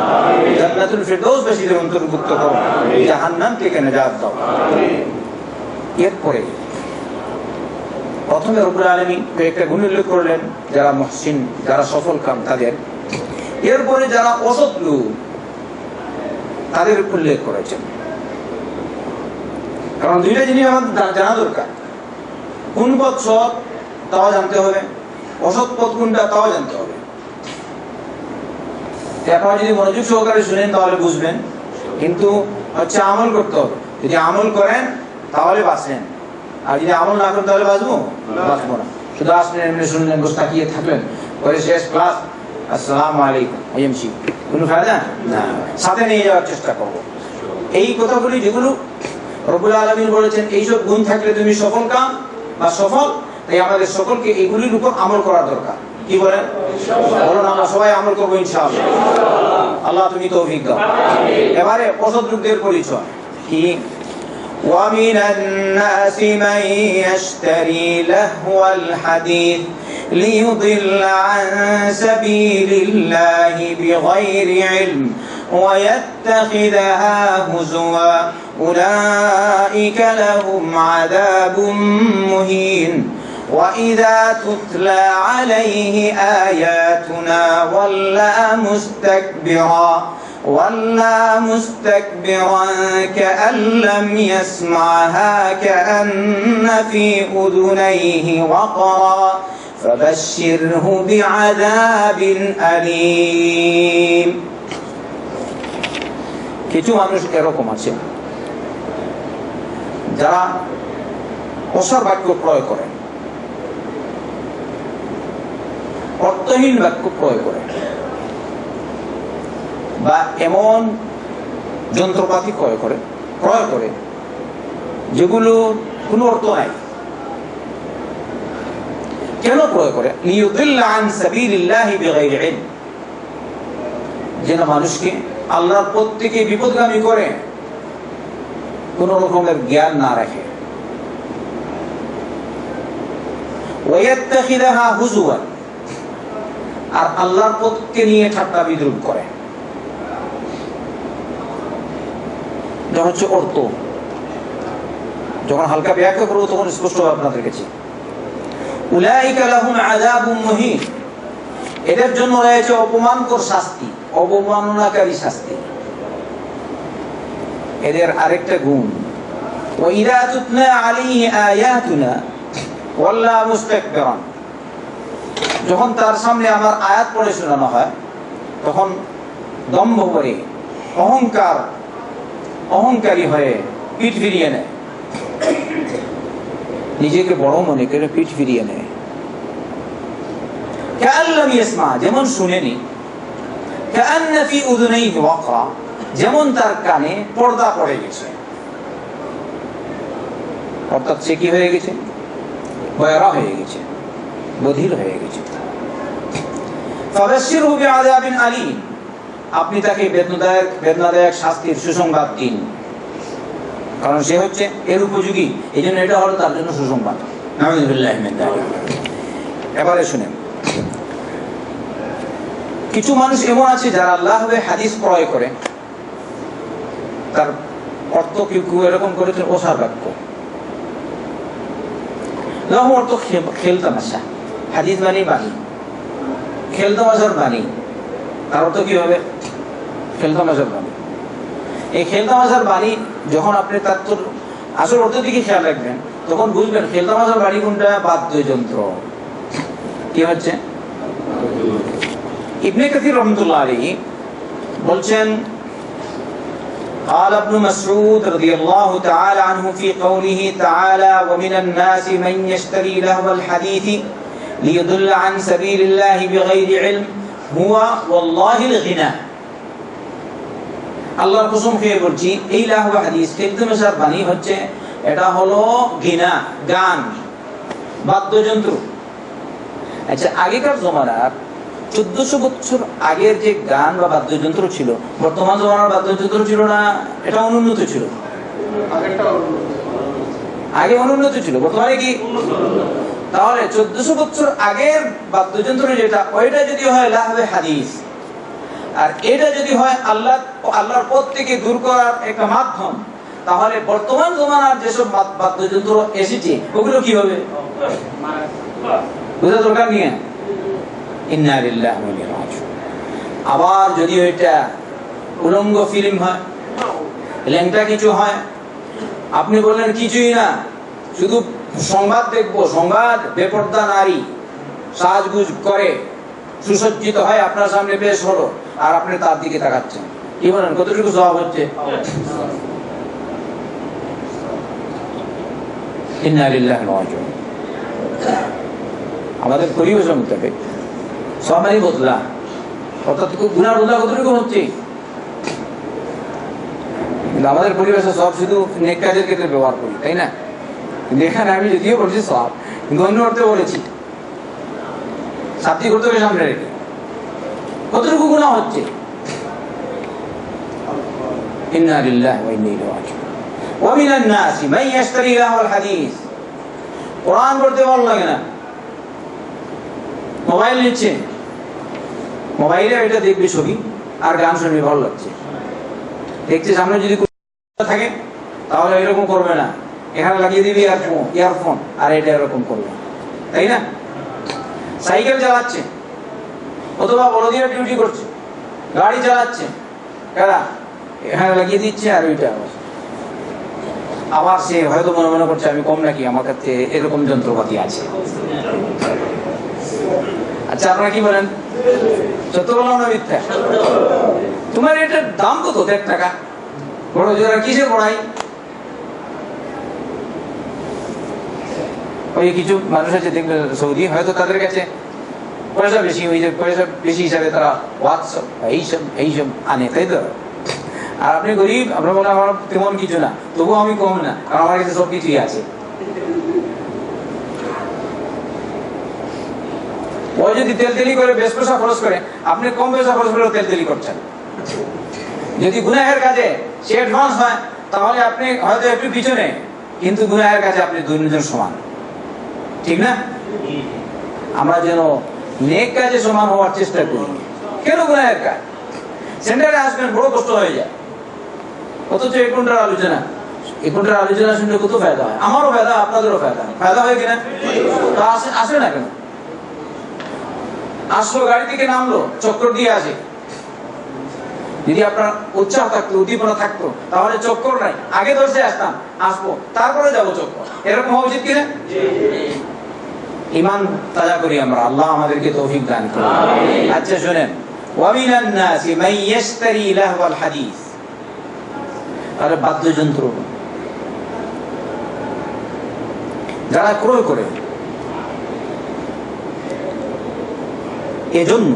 জান্নাতুল ফিরদৌসবাসীদের অন্তর্ভুক্ত করো, জাহান্নাম থেকে নিজাত দাও। এরপরে প্রথমে রব্বুল আলামিন কয়েকটা গুণ উল্লেখ করলেন যারা মুহসিন, যারা সফল কাম তাদের। এরপরে যারা অসৎ লোক তাদের উল্লেখ করেছেন। কারণ দুইটা জিনিস আমাদের জানা দরকার, কোন পথ সৎ তাও জানতে হবে, অসৎ পথ কোনটা তাও জানতে হবে। আপনারা যদি মনোযোগ সহকারে শুনেন তাহলে বুঝবেন, কিন্তু হচ্ছে আমল করতে হবে। যদি আমল করেন তাহলে বাঁচলেন, আর যদি আমল না করেন তাহলে বাঁচবো না। শুধু আসলেন, এমনি শুনলেন, বসে তাকিয়ে থাকলেন, পরে শেষ ক্লাস আসসালামু আলাইকুম এমসি, কোনো ফায়দা না। সাথে নিয়ে যাওয়ার চেষ্টা করবো এই কথাগুলি যেগুলো রব্বুল আলামিন বলেছেন এইসব গুণ থাকলে তুমি সফল কাম বা সফল। তাই আমাদের সকলকে এইগুলির উপর আমল করার দরকার। কি বলেন? বলুন, আমরা সবাই আমল করবো ইনশাআল্লাহ। আল্লাহ তুমি তৌফিক দাও। এবারে অসৎ লোকদের পরিচয় কি? ومن الناس من يشتري لهو الحديث ليضل عن سبيل الله بغير علم ويتخذها هزوا أولئك لهم عذاب مهين وإذا تتلى عليه آياتنا ولى مستكبرا كأن لم يسمعها كأن في أذنيه وقرا فبشره بعذاب أليم। কিছু মানুষ এরকম আছে যারা অসার বাক্য প্রয়োগ করে, অর্থহীন বাক্য প্রয়োগ করে, বা এমন যন্ত্রপাতি ক্রয় করে যেগুলো কোনো অর্থ নাই। কেন ক্রয় করে? লিয়ুদিল্লা আন সাবিলিল্লাহি বিগাইরি ইলম, যেন মানুষকে আল্লাহর পথ থেকে বিপদগামী করে, কোন রকমের জ্ঞান না রাখে। ওয়ায়াত্তাখিদাহা হুজুওয়ান, আর আল্লাহর পথকে নিয়ে ঠাট্টা বিদ্রুপ করে। যখন হচ্ছে অর্থ, যখন হালকা ব্যাখ্যা করবো তখন স্পষ্ট হবে আপনাদের কাছে। উলাইকা লাহুম আযাবুম মুহিন, এদের জন্য রয়েছে অপমানকর শাস্তি, অবমাননাকারী শাস্তি। এদের আরেকটা গুণ, ওয়াইদা তুতলা আলাইহি আয়াতুনা ওয়াল্লা মুস্তাকবিরান, যখন তার সামনে আমার আয়াত পড়ে শোনানো হয় তখন দম্ভ করে, অহংকারী হয়ে পিঠ ফিরিয়ে নেয়, নিজেকে বড় মনে করে পিঠ ফিরিয়ে নেয়। কাআন লাম ইয়াসমা, যেমন শুনেনি, কাআন্না ফি উযুনাইহি ওয়াকরা, যেমন তার কানে পর্দা পড়ে গেছে, অর্থাৎ সে কি হয়ে গেছে? বয়রা হয়ে গেছে, বধির হয়ে গেছে। ফাবাশশিরহু বিআযাবিন আলীম, আপনি তাকে বেদনাদায়ক শাস্তির সুসংবাদ দিন, কারণ সে হচ্ছে এর উপযোগী, এই জন্য এটা হলো তার জন্য সুসংবাদ। নাউযুবিল্লাহি মিন যালিক। এবারে শুনেন, কিছু মানুষ এমন আছে যারা আল্লাহ হাদিস ক্রয় করে, তার অর্থ কেউ এরকম করেছেন ওসার বাক্য, অর্থ খেল তামাশা, হাদিস বাণী, খেল তামাশার বাণী, তার অর্থ কি হবে? খেলতামাশার বাণী। এই খেলতামাশার বাণী যখন আপনি তার আসল অর্থের দিকে খেয়াল রাখবেন, তখন বুঝবেন খেলতামাশার বাণী কোনটা? বাদ্যযন্ত্র। কি হচ্ছে? ইবনে কাসির রাহমাতুল্লাহ আলাইহি বলছেন, قال ابن مسعود رضي الله تعالى عنه في قوله تعالى ومن الناس من يشتري لهو الحديث ليضل عن سبيل الله بغير علم هو والله الغنى। আল্লাহর কসম খেয়ে বলছি, এই লাহু হাদিস খেলতামাশার বাণী হচ্ছে, এটা হলো গিনা, গান, বাদ্যযন্ত্র। আচ্ছা, আগেকার জমানার 1400 বছর আগের যে গান বা বাদ্যযন্ত্র ছিল, বর্তমান জমানার বাদ্যযন্ত্র ছিল না, এটা অনুন্নত ছিল। আগে অনুন্নত ছিল, বর্তমানে কি? তাহলে 1400 বছর আগের বাদ্যযন্ত্র যেটা, ওইটা যদি হয় লাহবে হাদিস, আর এটা যদি হয় আল্লাহর পথ থেকে দূর করার একটা মাধ্যম, তাহলে বর্তমান জমানার যেসব বাদ্যযন্ত্র এসেছে ওগুলো কি হবে? বুঝা দরকার নিয়ে। ইন্না লিল্লাহি ওয়া ইন্না ইলাইহি রাজিউন। আবার যদি ওইটা উলঙ্গ ফিল্ম হয়, ল্যাংটা কিছু হয়, আপনি বললেন কিছুই না, শুধু সংবাদ দেখবো, সংবাদ বেপরদা নারী সাজগুজ করে সুসজ্জিত হয় আপনার সামনে পেশ হলো, আর আপনি তার দিকে তাকাচ্ছেন, কি বলেন? কতটুকু সওয়াব হচ্ছে? ইন্না লিল্লাহি ওয়া ইন্না ইলাইহি রাজিউন। আমাদের পরিবেশ মোতাবেক সবাই বদলা, অর্থাৎ গুনার বদলা কতটুকু হচ্ছে? কিন্তু আমাদের পরিবেশে সব শুধু নেক কাজের ক্ষেত্রে ব্যবহার করি, তাই না? কিন্তু এখানে আমি যদিও বলছি সব, কিন্তু অন্য অর্থে বলেছি, শাব্দিক অর্থকে সামনে রেখে কতটুকু গুনাহ হচ্ছে? ইন্না লিল্লাহি ওয়া ইন্না ইলাইহি রাজিউন। ওয়া মিনান নাসি মান ইয়াশতারি লাহুল হাদিস। কোরআন পড়তে ভালো লাগে না, মোবাইল নিচ্ছে, মোবাইলে এটা দেখবে ছবি আর গান শুনবে, ভালো লাগছে, দেখছে। সামনে যদি থাকে তাহলে এরকম করবে না, এখানে লাগিয়ে দিবি ইয়ারফোন, আর এটা এরকম করবে, তাই না? সাইকেল চালাচ্ছে অথবা বড়দিরা ডিউটি করছে, গাড়ি চালাচ্ছে, কারা এখানে লাগিয়ে দিচ্ছে আর ওইটা। আবার সে হয়তো মনে মনে করছে আমি কম নাকি, আমার কাছে এরকম যন্ত্রপাতি আছে। আচ্ছা, আপনারা কি বলেন? সত্য বললাম না মিথ্যা? তোমার এটার দাম কত? 1.5 টাকা। বড় জোরা কিসে পড়াই? ওই কিছু মানুষ আছে দেখবে সৌদি, হয়তো তাদের কাছে পয়সা বেশি, ওই যে পয়সা বেশি হিসাবে তারা হোয়াটসঅ্যাপ এইসব আনে, তাই তো? আর আপনি গরিব, আপনার বলে আমার তেমন কিছু না, তবুও আমি কম না, কারণ আমার কাছে সব কিছুই আছে। ওই যদি তেলতেলি করে বেশ পয়সা খরচ করে, আপনি কম পয়সা খরচ করে তেলতেলি করছেন। যদি গুনাহের কাজে সে অ্যাডভান্স হয়, তাহলে আপনি হয়তো একটু পিছনে, কিন্তু গুনাহের কাজে আপনি দুজন সমান, ঠিক না? আমরা যেন নেক কাজে সমান হওয়ার চেষ্টা করি। কেন গুনাহের কাজ? সেন্টারে আসবেন, বড় কষ্ট হয়ে যায়, অথচ 1 ঘন্টার আলোচনা, 1 ঘন্টার আলোচনা শুনলে কত ফায়দা হয়। আমারও ফায়দা, আপনাদেরও ফায়দা হয় কিনা? তো আসে না কেন? আসলো, গাড়ি থেকে নামলো, চক্কর দিয়ে আসে। যদি আপনার উৎসাহ থাকতো, উদ্দীপনা থাকতো, তাহলে চক্কর নাই, আগে দর্শে আসবো, তারপরে যাবো চক্কর, এরকম হওয়া উচিত কিনা? ঈমান তাজা করি আমরা, আল্লাহ আমাদেরকে তৌফিক দান করুন। আচ্ছা শুনেন, ওয়া মিনান নাসি মান ইয়াশতারি লাহওয়াল হাদিস। আর বাদ্যযন্ত্র যারা ক্রয় করে, এজন্য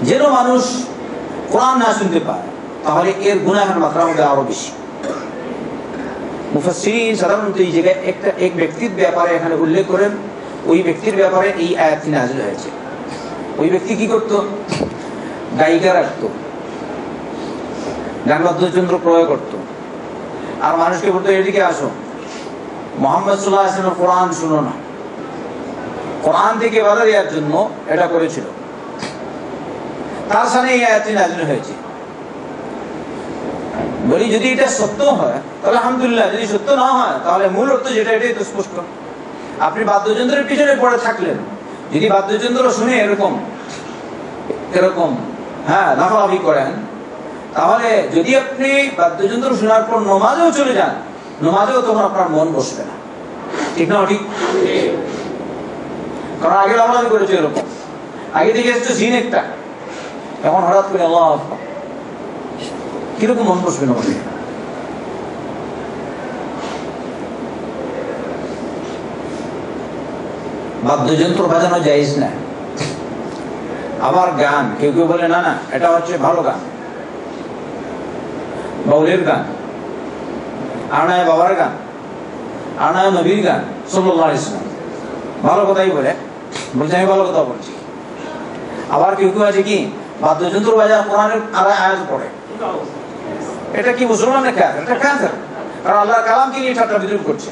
যেন মানুষ কোরআন না শুনতে পায়, তাহলে এর গুনাহের মাত্রা হবে আরো বেশি। মুফাসসিরিন সাধারণত এই জায়গায় এক ব্যক্তির ব্যাপারে এখানে উল্লেখ করেন, ওই ব্যক্তির ব্যাপারে এই আয়াতটি নাযিল হয়েছে। ওই ব্যক্তি কি করত? গায়িকা রাখত, গান বাদ্যযন্ত্র ক্রয় করত, আর মানুষকে বলতো এদিকে আসো, মুহাম্মদ সাল্লাল্লাহু আলাইহি ওয়াসাল্লাম কোরআন শুনো না। কোরআন থেকে বাধা দেওয়ার জন্য এটা করেছিল। তার সামনে এই আয়াতটি নাযিল হয়েছে। বলি যদি এটা সত্য হয় তাহলে আলহামদুলিল্লাহ, যদি সত্য না হয় তাহলে মূল অর্থ যেটা এটাই তো স্পষ্ট। আপনি বাদ্যযন্ত্রের পিছনে পড়ে থাকলেন, যদি বাদ্যযন্ত্র শুনে এরকম হ্যাঁ লাফালাফি করেন, তাহলে যদি আপনি বাদ্যযন্ত্র শোনার পর নমাজেও চলে যান, নমাজেও তখন আপনার মন বসবে না। ঠিক না ঠিক? কারণ আগে লাফালাফি করেছে এরকম, আগে দেখে এসেছে জিন একটা, এখন হঠাৎ করে আল্লাহু আকবার, কিরকম মন বসবে না? বাদ্যযন্ত্র বাজানো জায়েজ না। আবার গান, কেউ কেউ বলে না না এটা হচ্ছে ভালো গান, বাউলের গান, আর নয় বাবার গান, আর নয় নবীর গান সাল্লাল্লাহু আলাইহি ওয়াসাল্লাম, ভালো কথাই বলে, বলছে আমি ভালো কথা বলছি। আবার কেউ কেউ আছে কি বাদ্যযন্ত্র বাজায় কোরআনের আয়াত পড়ে, এটা কি মুসলমান না কাফের? এটা কাফের, কারণ আল্লাহর কালামকে নিয়ে ঠাট্টা বিদ্রুপ করছে।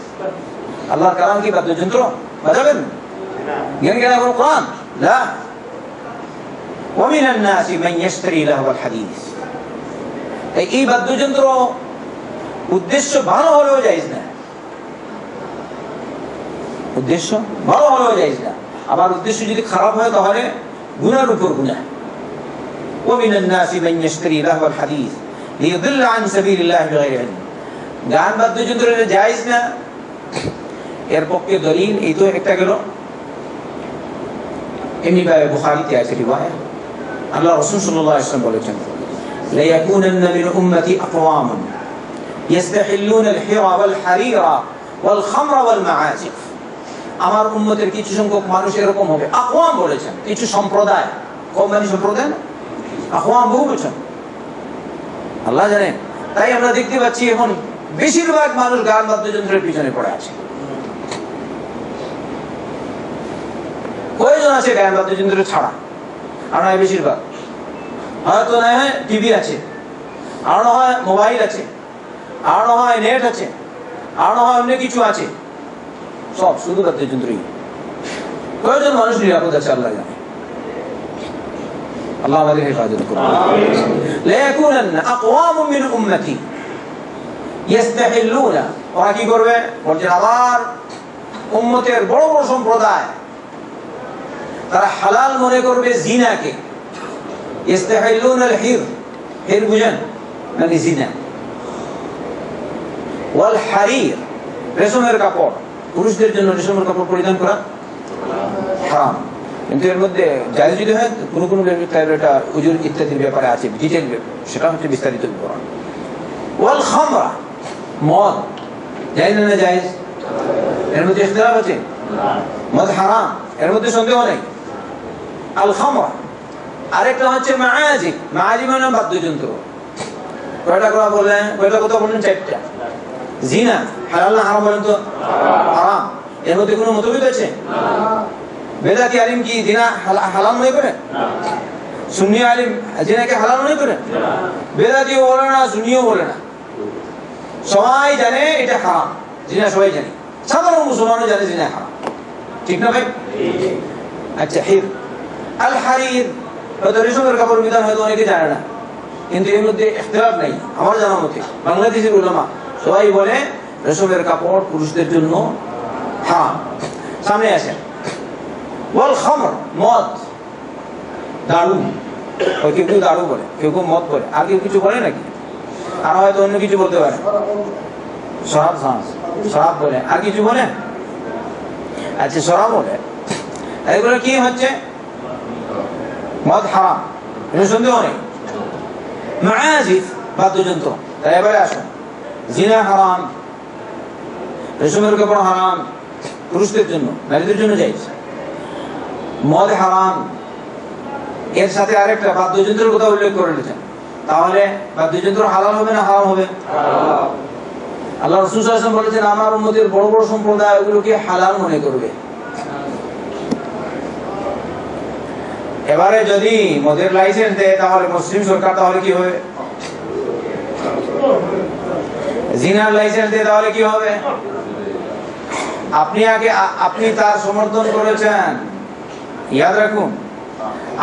আল্লাহর কালাম কি বাদ্যযন্ত্র বাজাবেন? জ্ঞান জ্ঞান এখন কোরআন লা ومن الناس من يشتري لهو الحديث। এই বাদ্যযন্ত্র উদ্দেশ্য ভালো হলেও জায়েজ না, উদ্দেশ্য ভালো হলেও জায়েজ না, আবার উদ্দেশ্য যদি খারাপ হয় তাহলে গুনার উপর গুনাহ। ومن الناس من يشتري لهو الحديث ليضل عن سبيل الله بغير علم। গান বাদ্যযন্ত্র এটা জায়েজ না, এর পক্ষে দলিল এই তো একটা গেল, এমনি ভাবে বুখারীতে আছে রিওয়ায়াত, আল্লাহ রাসূল সাল্লাল্লাহু আলাইহি ওয়াসাল্লাম বলেছেন লা ইয়াকুনান্না মিন উম্মতি আকওয়ামুন ইস্তাহিল্লুনা আল-হিরা ওয়াল হারিরা ওয়াল খামরা ওয়াল মাআজিফ। আমার উম্মতের কিছু সংখ্যক মানুষ এরকম হবে, আকওয়াম বলেছেন, কিছু সম্প্রদায়, কম মানে সম্প্রদায় না, আকওয়াম বহু বলেছেন, আল্লাহ জানেন। তাই আমরা দেখতে পাচ্ছি এখন বেশিরভাগ মানুষ গান বাদ্যযন্ত্রের পিছনে পড়ে আছে। কয়জন আছে গান বাদ্যযন্ত্র ছাড়া? আর নয় বেশিরভাগ, হয়তো না হয় টিভি আছে, আর না হয় মোবাইল আছে, আর না হয় নেট আছে, আর না হয় অন্য কিছু আছে, সব শুধু বাদ্যযন্ত্রই। কয়জন মানুষ নিরাপদ আছে আল্লাহ জানে। আল্লাহ আমাদের হেফাজত করুন। লা ইয়াকুনান্না আকওয়ামুম মিন উম্মতি ইস্তাহিল্লুনা, ওরা কি করবে বলছেন আমার উম্মতের বড় বড় সম্প্রদায়, তারা হালাল মনে করবে জিনাকে। ইস্তাহিল্লুনা আল-হির, হির বুঝেন মানে জিনা, ওয়াল হারির রেশমের কাপড়, পুরুষদের জন্য রেশমের কাপড় পরিধান করা হারাম, কিন্তু এর মধ্যে জায়েজ যদি হয় কোনো কোনো এটা উজুর ইত্যাদির ব্যাপারে আছে ডিটেইল, সেটা হচ্ছে বিস্তারিত বিবরণ। ওয়াল খামরা, মদ জায়েজ না জায়েজ? এর মধ্যে ইখতিলাফ আছে, মদ হারাম, এর মধ্যে সন্দেহ নেই। আল খামরা, আরেকটা হচ্ছে মাআজিব, মাআজিব মানে বাদ্যযন্ত্র। কয়টা কথা বললেন? কয়টা কথা বললেন? চারটা। জিনা হালাল না হারাম বলেন তো? হারাম। এর মধ্যে কোনো মতভেদ আছে? বেদাতি আলিম কি জিনা হালাল মনে করে? সুন্নি আলিম জিনাকে হালাল মনে করে? বেদাতিও বলে না, সুন্নিও বলে না, সবাই জানে এটা হারাম, জিনা সবাই জানে, সাধারণ মুসলমানও জানে জিনা হারাম। ঠিক না ভাই? আচ্ছা, হির আল হারির, হয়তো রেশমের কাপড় বিধান হয়তো অনেকে জানে না, কিন্তু এর মধ্যে ইখতিলাফ নেই আমার জানা মতে। বাংলাদেশের উলামা সবাই বলে রেশমের কাপড় পুরুষদের জন্য হারাম। সামনে আসেন। ওয়াল খামর, মদ, দারু, কেউ কেউ দারু বলে, কেউ কেউ মদ বলে, আর কেউ কিছু বলে নাকি? আর হয়তো অন্য কিছু বলতে পারে, শরাব, শরাব বলে, আর কিছু বলে? আচ্ছা, শরাব বলে। এগুলো কি হচ্ছে? মদ হারাম, সন্দেহ নেই। মাআজিফ বাদ্যযন্ত্র, তাই এবারে আসুন। জিনা হারাম, রেশমের কাপড় হারাম পুরুষদের জন্য, নারীদের জন্য জায়েজ। মদ হারাম, এর সাথে আরেকটা বাদ্যযন্ত্রের কথা উল্লেখ করে দিয়েছেন, তাহলে বাদ্যযন্ত্র হালাল হবে না হারাম হবে? আল্লাহ রাসূল সাল্লাল্লাহু আলাইহি ওয়াসাল্লাম বলেছেন আমার উম্মতের বড় বড় সম্প্রদায় ওগুলোকে হালাল মনে করবে। এবারে যদি মদের লাইসেন্স দেয় তাহলে মুসলিম সরকার, তাহলে কি হবে? জিনার লাইসেন্স দেয় তাহলে কি হবে? আপনি তার সমর্থন করেছেন, ইয়াদ রাখুন,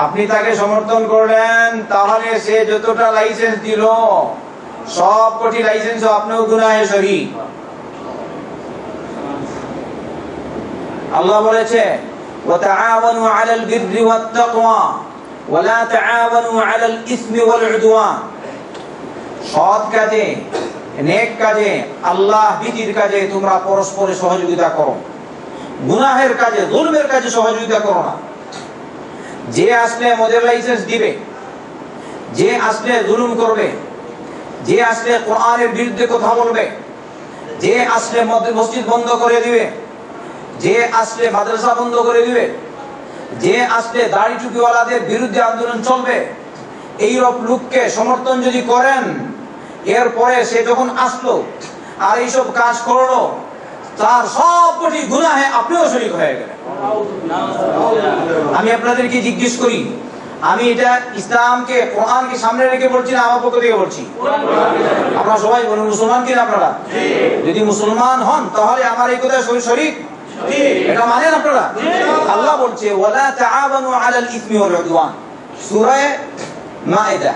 আপনি তাকে সমর্থন করলেন, তাহলে সে যতটা লাইসেন্স দিল সব কোটি লাইসেন্স আপনিও গুনাহে শরীক। আল্লাহ বলেছে ওয়াতাআওয়ানু আলাল বিররি ওয়াত তাকওয়া ওয়ালা তাআওয়ানু আলাল ইসমি ওয়াল উদওয়ান, সৎ কাজে, নেক কাজে, আল্লাহ ভীতির কাজে তোমরা পরস্পরে সহযোগিতা করো, গুনাহের কাজে, যুলমের কাজে সহযোগিতা করো না। যে আসলে মদের লাইসেন্স দিবে, যে আসলে জুলুম করবে, যে আসলে কোরআনের বিরুদ্ধে কথা বলবে, যে আসলে মসজিদ বন্ধ করে দিবে, যে আসলে মাদ্রাসা বন্ধ করে দিবে, যে আসলে দাড়ি টুপিওয়ালাদের বিরুদ্ধে আন্দোলন চলবে, এইরূপ লোককে সমর্থন যদি করেন, এরপরে সে যখন আসলো আর এইসব কাজ করলো, তার সবকটি গুনাহে আপনিও শরীক হয়ে গেলেন। আমি আপনাদেরকে জিজ্ঞেস করি, আমি এটা ইসলামকে, কোরআনকে সামনে রেখে বলছি না আমার পক্ষ থেকে বলছি? আপনারা সবাই বলুন মুসলমান কিনা আপনারা? যদি মুসলমান হন তাহলে আমার এই কথা শরীক, এটা মানেন আপনারা? আল্লাহ বলছে ওয়ালা তাআওয়ানু আলাল ইসমি ওয়াল উদওয়ান, সূরা মাইদা,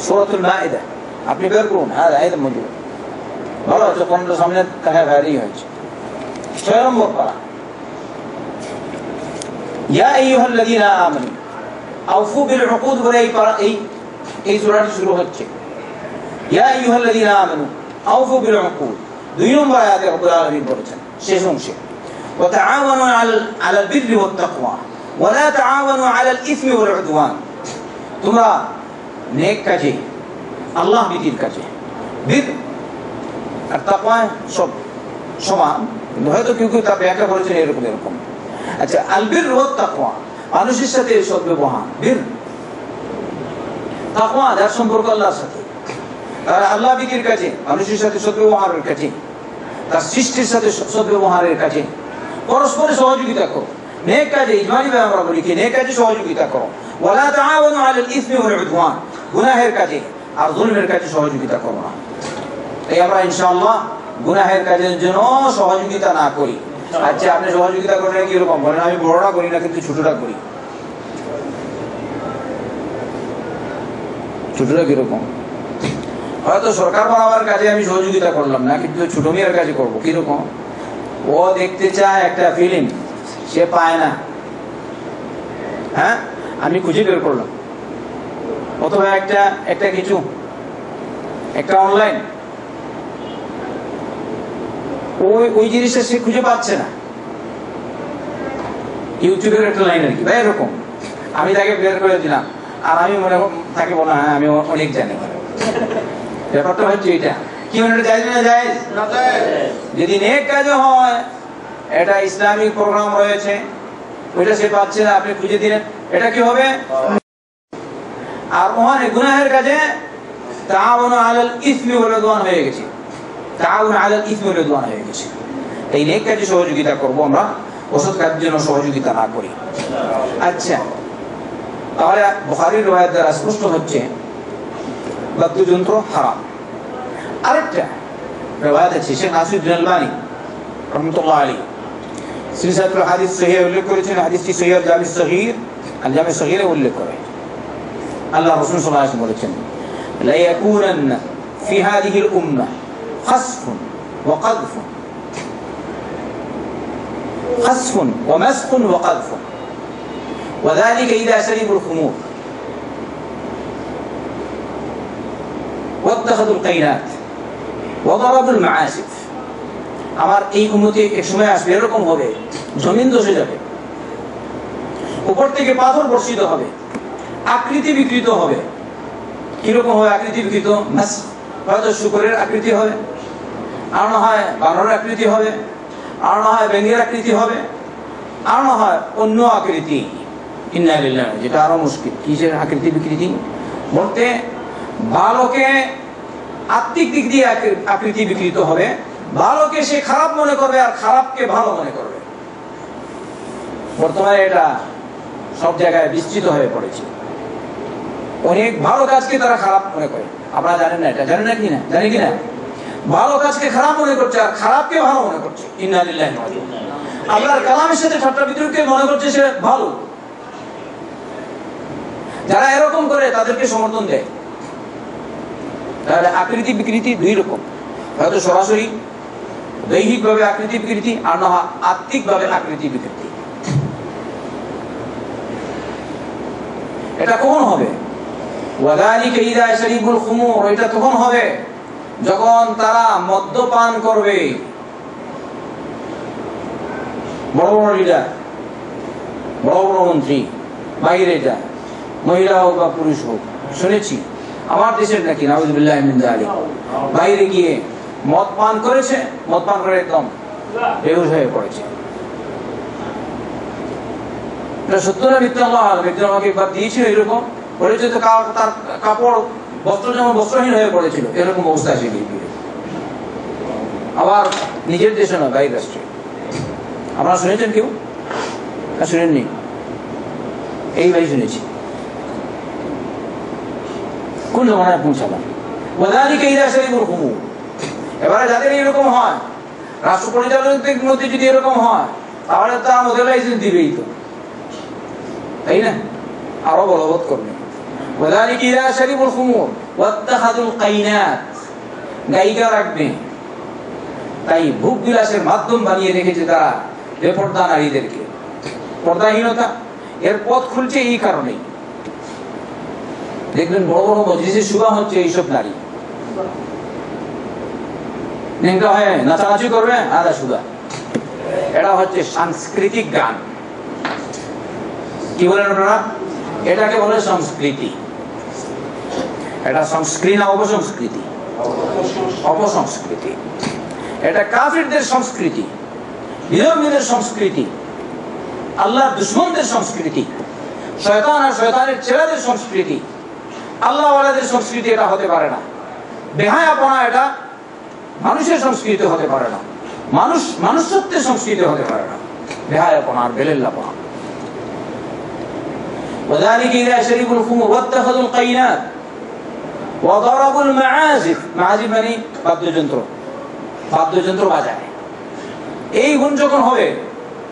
সূরাতুল মাইদা আপনি বের করুন। হ্যাঁ, আয়াত মজুদ ভালো আছে, কোনটা সামনে দেখা ভারী হয়েছে, 6 নম্বর পারা। ইয়া আইয়ুহাল্লাযীনা আমানু আউফু বিল উকুদ বলে এই সূরাটি শুরু হচ্ছে। ইয়া আইয়ুহাল্লাযীনা আমানু আউফু বিল উকুদ, 2 নম্বর আয়াতে রব্বুল আলামিন বলেছেন শেষ অংশে, ওয়া তাআওয়ানু আলাল বিররি ওয়াত তাকওয়া ওয়া লা তাআওয়ানু আলাল ইসমি ওয়াল উদওয়ান, তোমরা নেক কাজে, আল্লাহ ভীতির কাজে, বীর আর তাকওয়া সব সমান, কিন্তু হয়তো কেউ কেউ তা ব্যাখ্যা করেছেন এরকম এরকম। আচ্ছা, আল বির ওয়াত তাকওয়া মানুষের সাথে সদ্ব্যবহার, বীর তাকওয়া যার সম্পর্ক আল্লাহর সাথে, আর আল্লাহ ভীতির কাজে, মানুষের সাথে সদ্ব্যবহারের কাজে, তার সৃষ্টির সাথে সদ্ব্যবহারের কাজে পরস্পরে সহযোগিতা করো। নেক কাজে, ইজমালি ভাবে আমরা বলি কি নেক কাজে সহযোগিতা করো। ওয়ালা তাআওয়ানু আলাল ইসমি ওয়াল উদওয়ান, গুনাহের কাজে আর যুলমের কাজে সহযোগিতা করো না। তাই আমরা ইনশাআল্লাহ গুনাহের কাজের জন্য সহযোগিতা না করি। আচ্ছা, আপনি সহযোগিতা করেন কি রকম? বলেন আমি বড়টা করি না কিন্তু ছোটটা করি। ছোটটা কিরকম? হয়তো সরকার বানাবার কাজে আমি সহযোগিতা করলাম না, কিন্তু ছোট মেয়ের কাজে করবো। কিরকম? ও দেখতে চায় একটা ফিল্ম, সে পায় না, হ্যাঁ আমি খুঁজে বের করলাম, অথবা একটা কিছু একটা অনলাইন, ওই জিনিসটা সে খুঁজে পাচ্ছে না, ইউটিউবের একটা লাইন আর কি, বা এরকম আমি তাকে বের করে দিলাম, আর আমি মনে তাকে বললাম হ্যাঁ আমি অনেক জানি। ব্যাপারটা হচ্ছে এটা কি, মানে জায়েজ না জায়েজ? যদি নেক কাজে হয়, এটা ইসলামিক প্রোগ্রাম রয়েছে, ওইটা সে পাচ্ছে না, আপনি খুঁজে দিলেন, এটা কি হবে? আর ওখানে গুনাহের কাজে তাআওয়ানু আলাল ইসমি ওয়াল উদওয়ান হয়ে গেছে, তাআওয়ানু আলাল ইসমি ওয়াল উদওয়ান হয়ে গেছে। এই নেক কাজে সহযোগিতা করব আমরা, অসৎ কাজের জন্য সহযোগিতা না করি। আচ্ছা, তাহলে বুখারীর riwayat দ্বারা স্পষ্ট হচ্ছে বাদ্যযন্ত্র হারাম। আরেকটা riwayat আছে, শেখ নাসিরুদ্দিন আলবানী রাহমাতুল্লাহ আলাইহি সিলসিলাতুল হাদিস সহিহ উল্লেখ করেছেন, হাদিসটি সহিহ জামি সগীর, আল জামি সগীরে উল্লেখ করে আল্লাহ রাসূল সাল্লাল্লাহু আলাইহি ওয়াসাল্লাম বলেছেন লা ইয়াকুনান্না ফি হাদিহিল উম্মাহ খাসফুন ওয়া কাযফুন, খাসফুন ওয়া মাসখুন ওয়া কাযফুন ওয়া যালিকা ইযা শারিবুল খুমুর ওয়াত্তাখাযুল কাইনাত ওয়া দারাবুল মাআসিফ। আমার এই উম্মতে এক সময় আসবে, এরকম হবে জমিন ধসে যাবে, উপর থেকে পাথর বর্ষিত হবে, আকৃতি বিকৃত হবে। কিরকম হবে আকৃতি বিকৃত? হয়তো শুকরের আকৃতি হবে, আর না হয় বানরের আকৃতি হবে, আর না হয় ব্যাঙের আকৃতি হবে, আর না হয় অন্য আকৃতি। ইন্না লিল্লাহ, যেটা আরো মুশকিল। কিসের আকৃতি বিকৃতি বলতে? ভালোকে আত্মিক দিক দিয়ে আকৃতি বিকৃত হবে, ভালোকে সে খারাপ মনে করবে আর খারাপকে ভালো মনে করবে। বর্তমানে এটা সব জায়গায় বিস্তৃত হয়ে পড়েছে। অনেক ভালো কাজকে তারা খারাপ মনে করে। আপনারা জানেন না এটা? জানেন না কিনা? জানি কিনা? ভালো কাজকে খারাপ মনে করছে আর খারাপকে ভালো মনে করছে। ইন্না লিল্লাহি ওয়া ইন্না ইলাইহি রাজিউন। আল্লাহর কালামের সাথে ঠাট্টা বিদ্রুপকে মনে করছে সে ভালো। যারা এরকম করে তাদেরকে সমর্থন দেয়। তাহলে আকৃতি বিকৃতি দুই রকম, হয়তো সরাসরি দৈহিকভাবে আকৃতি বিকৃতি, আর না হয় আত্মিকভাবে আকৃতি বিকৃতি। এটা কখন হবে? ওয়াযালিকা ইযা শারিবুল খুমুর, এটা তখন হবে যখন তারা মদ্যপান করবে। বড় বড় লিডার, বড় বড় মন্ত্রী, বাইরে যা, মহিলা হোক বা পুরুষ হোক, শুনেছি আমার দেশের নাকি নাউযুবিল্লাহি মিন যালিক, বাইরে গিয়ে মদ পান করেছে, মদ পান করে একদম বেহুশ হয়ে পড়েছে। এটা সত্য না মিথ্যা? আল্লাহ আলাম। একজন আমাকে একবার দিয়েছিল এরকম, বলেছে তো তার কাপড় বস্ত্র যেমন বস্ত্রহীন হয়ে পড়েছিল, এরকম অবস্থা এসে গিয়ে। আবার নিজের দেশে না, বাইরের রাষ্ট্রে। আপনারা শুনেছেন কেউ? শুনেননি? এই ভাই শুনেছি। কোন জমানায় পৌঁছালাম? ওয়াযালিকা ইযা শারিবুল খুমুর। এবারে যাদের এরকম হয়, রাষ্ট্র পরিচালকদের মধ্যে যদি এরকম হয়, তাহলে তারা মদের লাইসেন্স দিবেই তো, তাই না? আরো বলবৎ করবে। ওয়াযালিকা ইযা শারিবুল খুমুর ওয়াত্তাখাযুল কাইনাত, গায়িকা রাখবে। তাই ভোগ বিলাসের মাধ্যম বানিয়ে রেখেছে তারা বেপর্দা নারীদেরকে। পর্দাহীনতা এর পথ খুলছে এই কারণেই। দেখবেন বড় বড় মজলিসে শুভা হচ্ছে এইসব নারী, নেংটা হয় নাচানাচি করবে, আদা শুভা। এটা হচ্ছে সাংস্কৃতিক গান। কি বলেন আপনারা? এটাকে বলে সংস্কৃতি। এটা সংস্কৃতি না অপসংস্কৃতি? অপসংস্কৃতি। এটা কাফিরদের সংস্কৃতি, বিধর্মীদের সংস্কৃতি, আল্লাহর দুশমনদের সংস্কৃতি, শয়তান আর শয়তানের ছেলেদের সংস্কৃতি। আল্লাহ ওয়ালাদের সংস্কৃতি এটা হতে পারে না। বেহায়াপনা এটা মানুষের সংস্কৃতি হতে পারে না। মানুষত্বের সংস্কৃতি হতে পারে না। বেহায়াপনা আর বেলেল্লাপনা। ওয়াযালিকা ইযা শারিবুল খুমুর ওয়াত্তাখাযুল কাইনাত ওয়া দারাবুল মাআজিফ। মাআজিফ মানে বাদ্যযন্ত্র, বাদ্যযন্ত্র বাজায়। এই গুণ যখন হবে,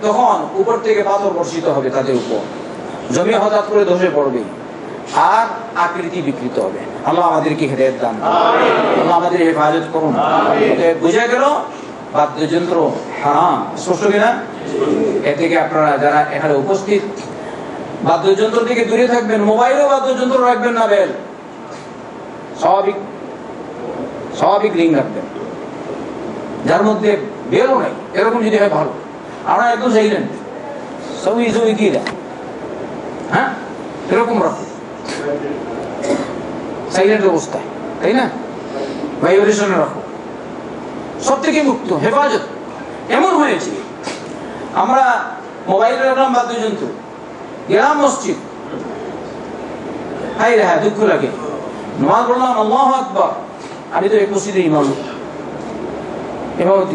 তখন উপর থেকে পাথর বর্ষিত হবে তাদের উপর, জমি হঠাৎ করে ধসে পড়বে আর আকৃতি বিকৃত হবে। আল্লাহ আমাদেরকে হেদায়েত দান করুন, আল্লাহ আমাদের হেফাজত করুন। বুঝা গেল বাদ্যযন্ত্র হারাম। স্পষ্ট কিনা? এ থেকে আপনারা যারা এখানে উপস্থিত, বাদ্যযন্ত্র থেকে দূরে থাকবেন। মোবাইলেও বাদ্যযন্ত্র রাখবেন না, বেল স্বাভাবিক রিং রাখবেন, যার মধ্যে বেলও নাই, এরকম যদি হয় ভালো। আমরা একদম সাইলেন্ট, সবই কি দেয়, হ্যাঁ এরকম রাখো, সাইলেন্ট অবস্থায়, তাই না? ভাইব্রেশনে রাখো, সব থেকে মুক্ত, হেফাজত। এমন হয়েছে আমরা মোবাইলে রাখলাম বাদ্যযন্ত্র, গেলাম মসজিদ, হাই রে, দুঃখ লাগে। নামাজ পড়লাম, আল্লাহু আকবার। আমি তো এক মসজিদে ইমামতি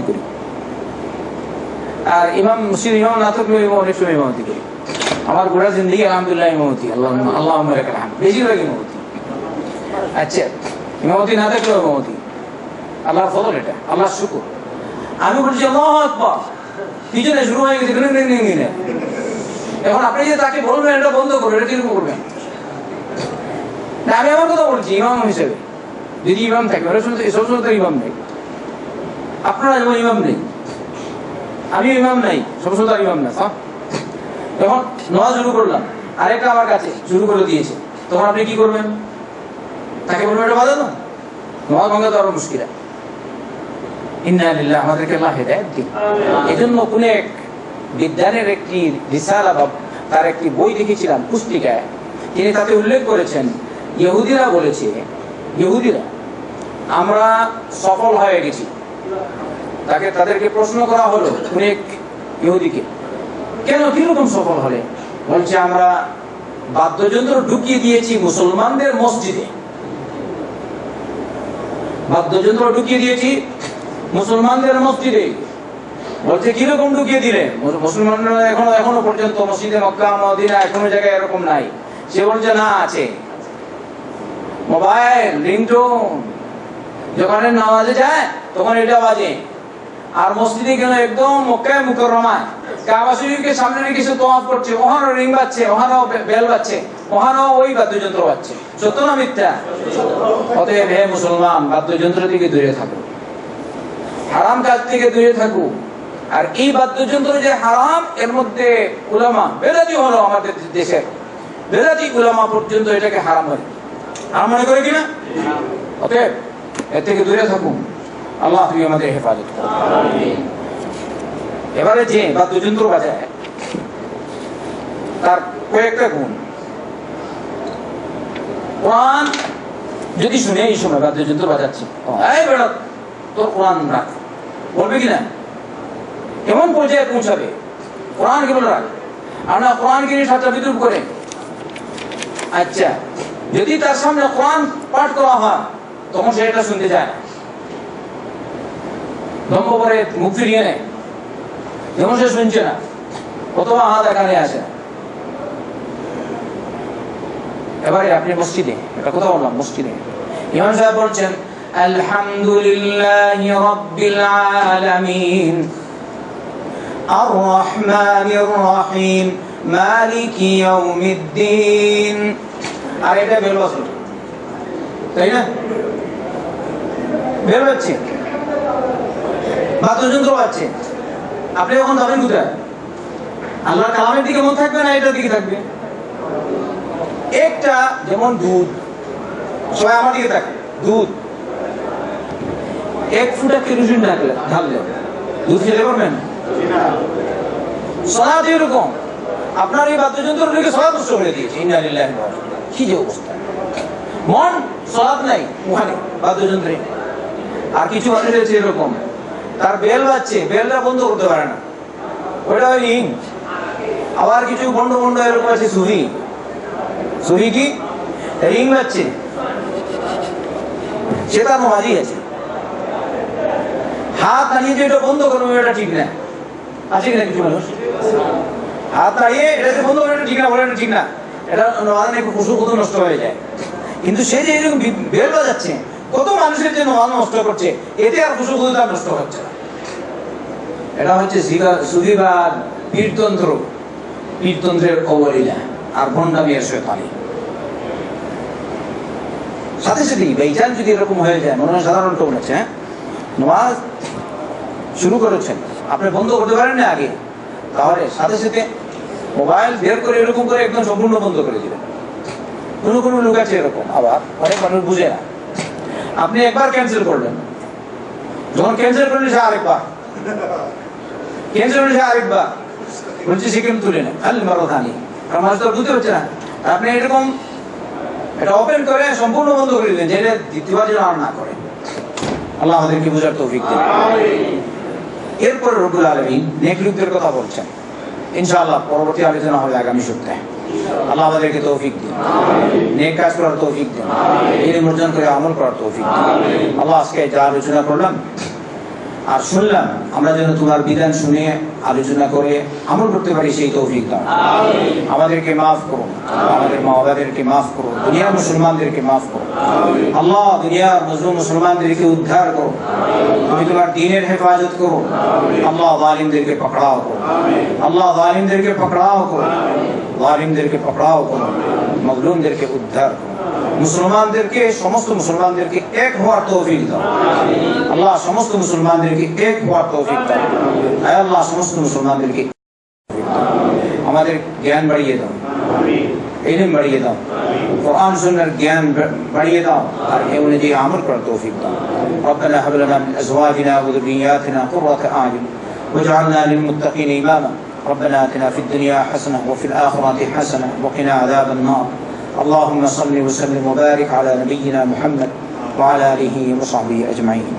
করি, আর ইমাম মসজিদ ইমাম না থাকলেও অনেক সময় ইমামতি করি। আমার গোটা জিন্দগি আলহামদুলিল্লাহ ইমামতি, আল্লাহুম্মা লাকাল হামদ, বেশিরভাগ ইমামতি। আচ্ছা, ইমামতি না থাকলেও ইমামতি, আল্লাহর ফজল, এটা আল্লাহর শুকর। আমি বলছি আল্লাহু আকবার, পিছনে শুরু হয়ে গেছে। এখন আপনি যে তাকে বলবেন এটা বন্ধ করবেন, এটা কিরকম করবেন? আমি আমার কথা বলছি ইমাম হিসেবে, যদি ইমাম থাকে, সব সময় তো ইমাম নেই। আপনারা যেমন ইমাম নেই, আমি ইমাম নাই, সব সময় তো ইমাম না। যখন নামাজ শুরু করলাম, আরেকটা আমার কাছে শুরু করে দিয়েছে, তখন আপনি কি করবেন? তাকে বলবেন এটা বাজানো, নামাজ ভাঙা তো আরো মুশকিল। ইন্না লিল্লাহি, আমাদেরকে আল্লাহ হেদায়েত দিন। এজন্য কোন এক বিজ্ঞানের একটি রিসালা বা তার একটি বই দেখেছিলাম পুস্তিকায়, তিনি তাতে উল্লেখ করেছেন, ইহুদিরা বলেছে, ইহুদিরা আমরা সফল হয়ে গেছি। তাদেরকে প্রশ্ন করা হলো কোন এক ইহুদিকে, কেন, কিরকম সফল হলে? বলছে আমরা বাদ্যযন্ত্র ঢুকিয়ে দিয়েছি মুসলমানদের মসজিদে। বাদ্যযন্ত্র ঢুকিয়ে দিয়েছি মুসলমানদের মসজিদে। বলছে কিরকম ঢুকিয়ে দিলে? মুসলমানরা এখনো পর্যন্ত মসজিদে মক্কা মদিনা কোনো জায়গায় এরকম নাই। সে বলছে না, আছে। মোবাইল রিংটোন, যখন নামাজে যায় তখন এটা বাজে। আর মসজিদে গেলে একদম মক্কায় মুকাররমায় কাবা শরীফকে সামনে রেখে সে তওয়াফ করছে, ওখানেও রিং বাজছে, ওখানেও বেল বাজছে, ওখানেও ওই বাদ্যযন্ত্র বাজছে। সত্য না মিথ্যা? অতএব হে মুসলমান, বাদ্যযন্ত্র থেকে দূরে থাকো, হারাম কাজ থেকে দূরে থাকো। আর এই বাদ্যযন্ত্র যে হারাম, এর মধ্যে উলামা বেদাতি হলো আমাদের দেশের বেদাতি উলামা পর্যন্ত এটাকে হারাম মনে করে কিনা? অতএব এর থেকে দূরে থাকুন। আল্লাহ তুমি আমাদের হেফাজত করো। এবারে যে বাদ্যযন্ত্র বাজায় তার কয়েকটা গুণ। কোরআন যদি শুনে এই সময় বাদ্যযন্ত্র বাজাচ্ছি, এই বেড়া তোর কোরআন রাখ, বলবে কিনা? এমন পর্যায়ে পৌঁছাবে কোরআন কে বলে রাখ, আর না কোরআনকে নিয়ে ঠাট্টা বিদ্রুপ করে। আচ্ছা, যদি তার সামনে কোরআন পাঠ করা হয় তখন সে এটা শুনতে যায় না, দম্ভ করে মুখ ফিরিয়ে নেয়, যেমন সে শুনছে না, অথবা হাত এখানে আসে। এবারে আপনি মসজিদে, এটা কথা বললাম, মসজিদে ইমাম সাহেব বলছেন আলহামদুলিল্লাহি রাব্বিল আলামিন আর রহমানির রহিম মালিকি ইয়াউমিদ্দিন। আর এটা বেল বাজছে, তাই না? বেল বাজছে, বাদ্যযন্ত্র বাজছে, আপনি এখন যাবেন কোথায়? আল্লাহর কালামের দিকে মন থাকবে না এটার দিকে থাকবে? একটা যেমন দুধ, সবাই আমার দিকে থাকে, দুধ 1 ফুটা কেরোসিন ঢাললে দুধ খেতে পারবেন? সালাত এরকম, আপনার এই বাদ্যযন্ত্রটাকে সালাত নষ্ট করে দিয়েছে। ইন্না লিল্লাহি ওয়া ইন্না ইলাইহি রাজিউন। কি যে অবস্থা, মন সালাত নাই ওখানে বাদ্যযন্ত্রে। আর কিছু মানুষ আছে এরকম, তার বেল বাজছে, বেলটা বন্ধ করতে পারে না, ওটা রিং। আবার কিছু বন্ড বন্ড এরকম আছে সুফি, সুফি কি রিং বাজছে, সে তার নামাজি আছে, হাত নাড়িয়ে যে এটা বন্ধ করবে এটা ঠিক না, আছে কিনা? কিছু মানুষ হাত নাড়িয়ে এটাকে বন্ধ করে, এটা ঠিক না, বলে এটা ঠিক না, এটা নামাজ একটু খুশু খুদু নষ্ট হয়ে যায়। কিন্তু সে যে এরকম বেল বাজাচ্ছে, কত মানুষের যে নামাজ নষ্ট করছে, এতে আর খুশু খুদু তার নষ্ট হচ্ছে না। এটা হচ্ছে সুফিবাদ, পীরতন্ত্র, পীরতন্ত্রের অবলীলা আর ভণ্ডামির শয়তানি। সাথে সাথেই বেচান যদি এরকম হয়ে যায়, মনে হয় সাধারণ কেউ আছে, হ্যাঁ নামাজ শুরু করেছেন, আপনি বন্ধ করতে পারেন না আগে, তাহলে সাথে সাথে মোবাইল বের করে এরকম করে একদম সম্পূর্ণ বন্ধ করে দিবেন। কোনো কোনো লোক আছে এরকম, আবার অনেক মানুষ বুঝে না। আপনি একবার ক্যান্সেল করলেন, যখন ক্যান্সেল করলেন সে আরেকবার, ক্যান্সেল করলে সে আরেকবার বলছে সেখানে তুলে নেন, খালি মারোধানি, কারণ মানুষ তো বুঝতে হচ্ছে না। আপনি এরকম এটা ওপেন করে সম্পূর্ণ বন্ধ করে দিলেন, যেটা দ্বিতীয়বার যেন আর না করে। আল্লাহ আমাদেরকে বুঝার তৌফিক দেন। এরপরে রব্বুল আলামিন নেক লোকদের কথা বলছেন, ইনশাআল্লাহ পরবর্তী আলোচনা হবে আগামী সপ্তাহে। আল্লাহ আমাদেরকে তৌফিক দিন, নেক কাজ করার তৌফিক দিন, ইলম অর্জন করে আমল করার তৌফিক দিন। আল্লাহ আজকে যা আলোচনা করলাম আর শুনলাম, আমরা যেন তোমার বিধান শুনে আলোচনা করে আমল করতে পারি, সেই তৌফিক দাও। আমাদেরকে মাফ করো, আমাদের মা বাবাদেরকে মাফ করো, দুনিয়ার মুসলমানদেরকে মাফ করো। আল্লাহ দুনিয়ার মজলুম মুসলমানদেরকে উদ্ধার করো, তুমি তোমার দ্বীনের হেফাজত করো। আল্লাহ জালিমদেরকে পকড়াও করো, আল্লাহ জালিমদেরকে পকড়াও করো, জালিমদেরকে পকড়াও করো, মজলুমদেরকে উদ্ধার করো। মুসলমানদেরকে, সমস্ত মুসলমানদেরকে এক হওয়ার তৌফিক দাও। আল্লাহ সমস্ত মুসলমানদেরকে এক হওয়ার তৌফিক দাও। আয় আল্লাহ সমস্ত মুসলমানদেরকে আমাদের জ্ঞান বাড়িয়ে দাও, ইলম বাড়িয়ে দাও, কোরআন সুন্নাহর জ্ঞান বাড়িয়ে দাও, আর এ অনুযায়ী আমল করার তৌফিক দাও। ربنا هب لنا من ازواجنا وذرياتنا قرة اعين واجعلنا للمتقين اماما ربنا آتنا في الدنيا حسنة وفي الآخرة حسنة وقنا عذاب النار. اللهم صل وسلم وبارك على نبينا محمد وعلى آله وصحبه أجمعين.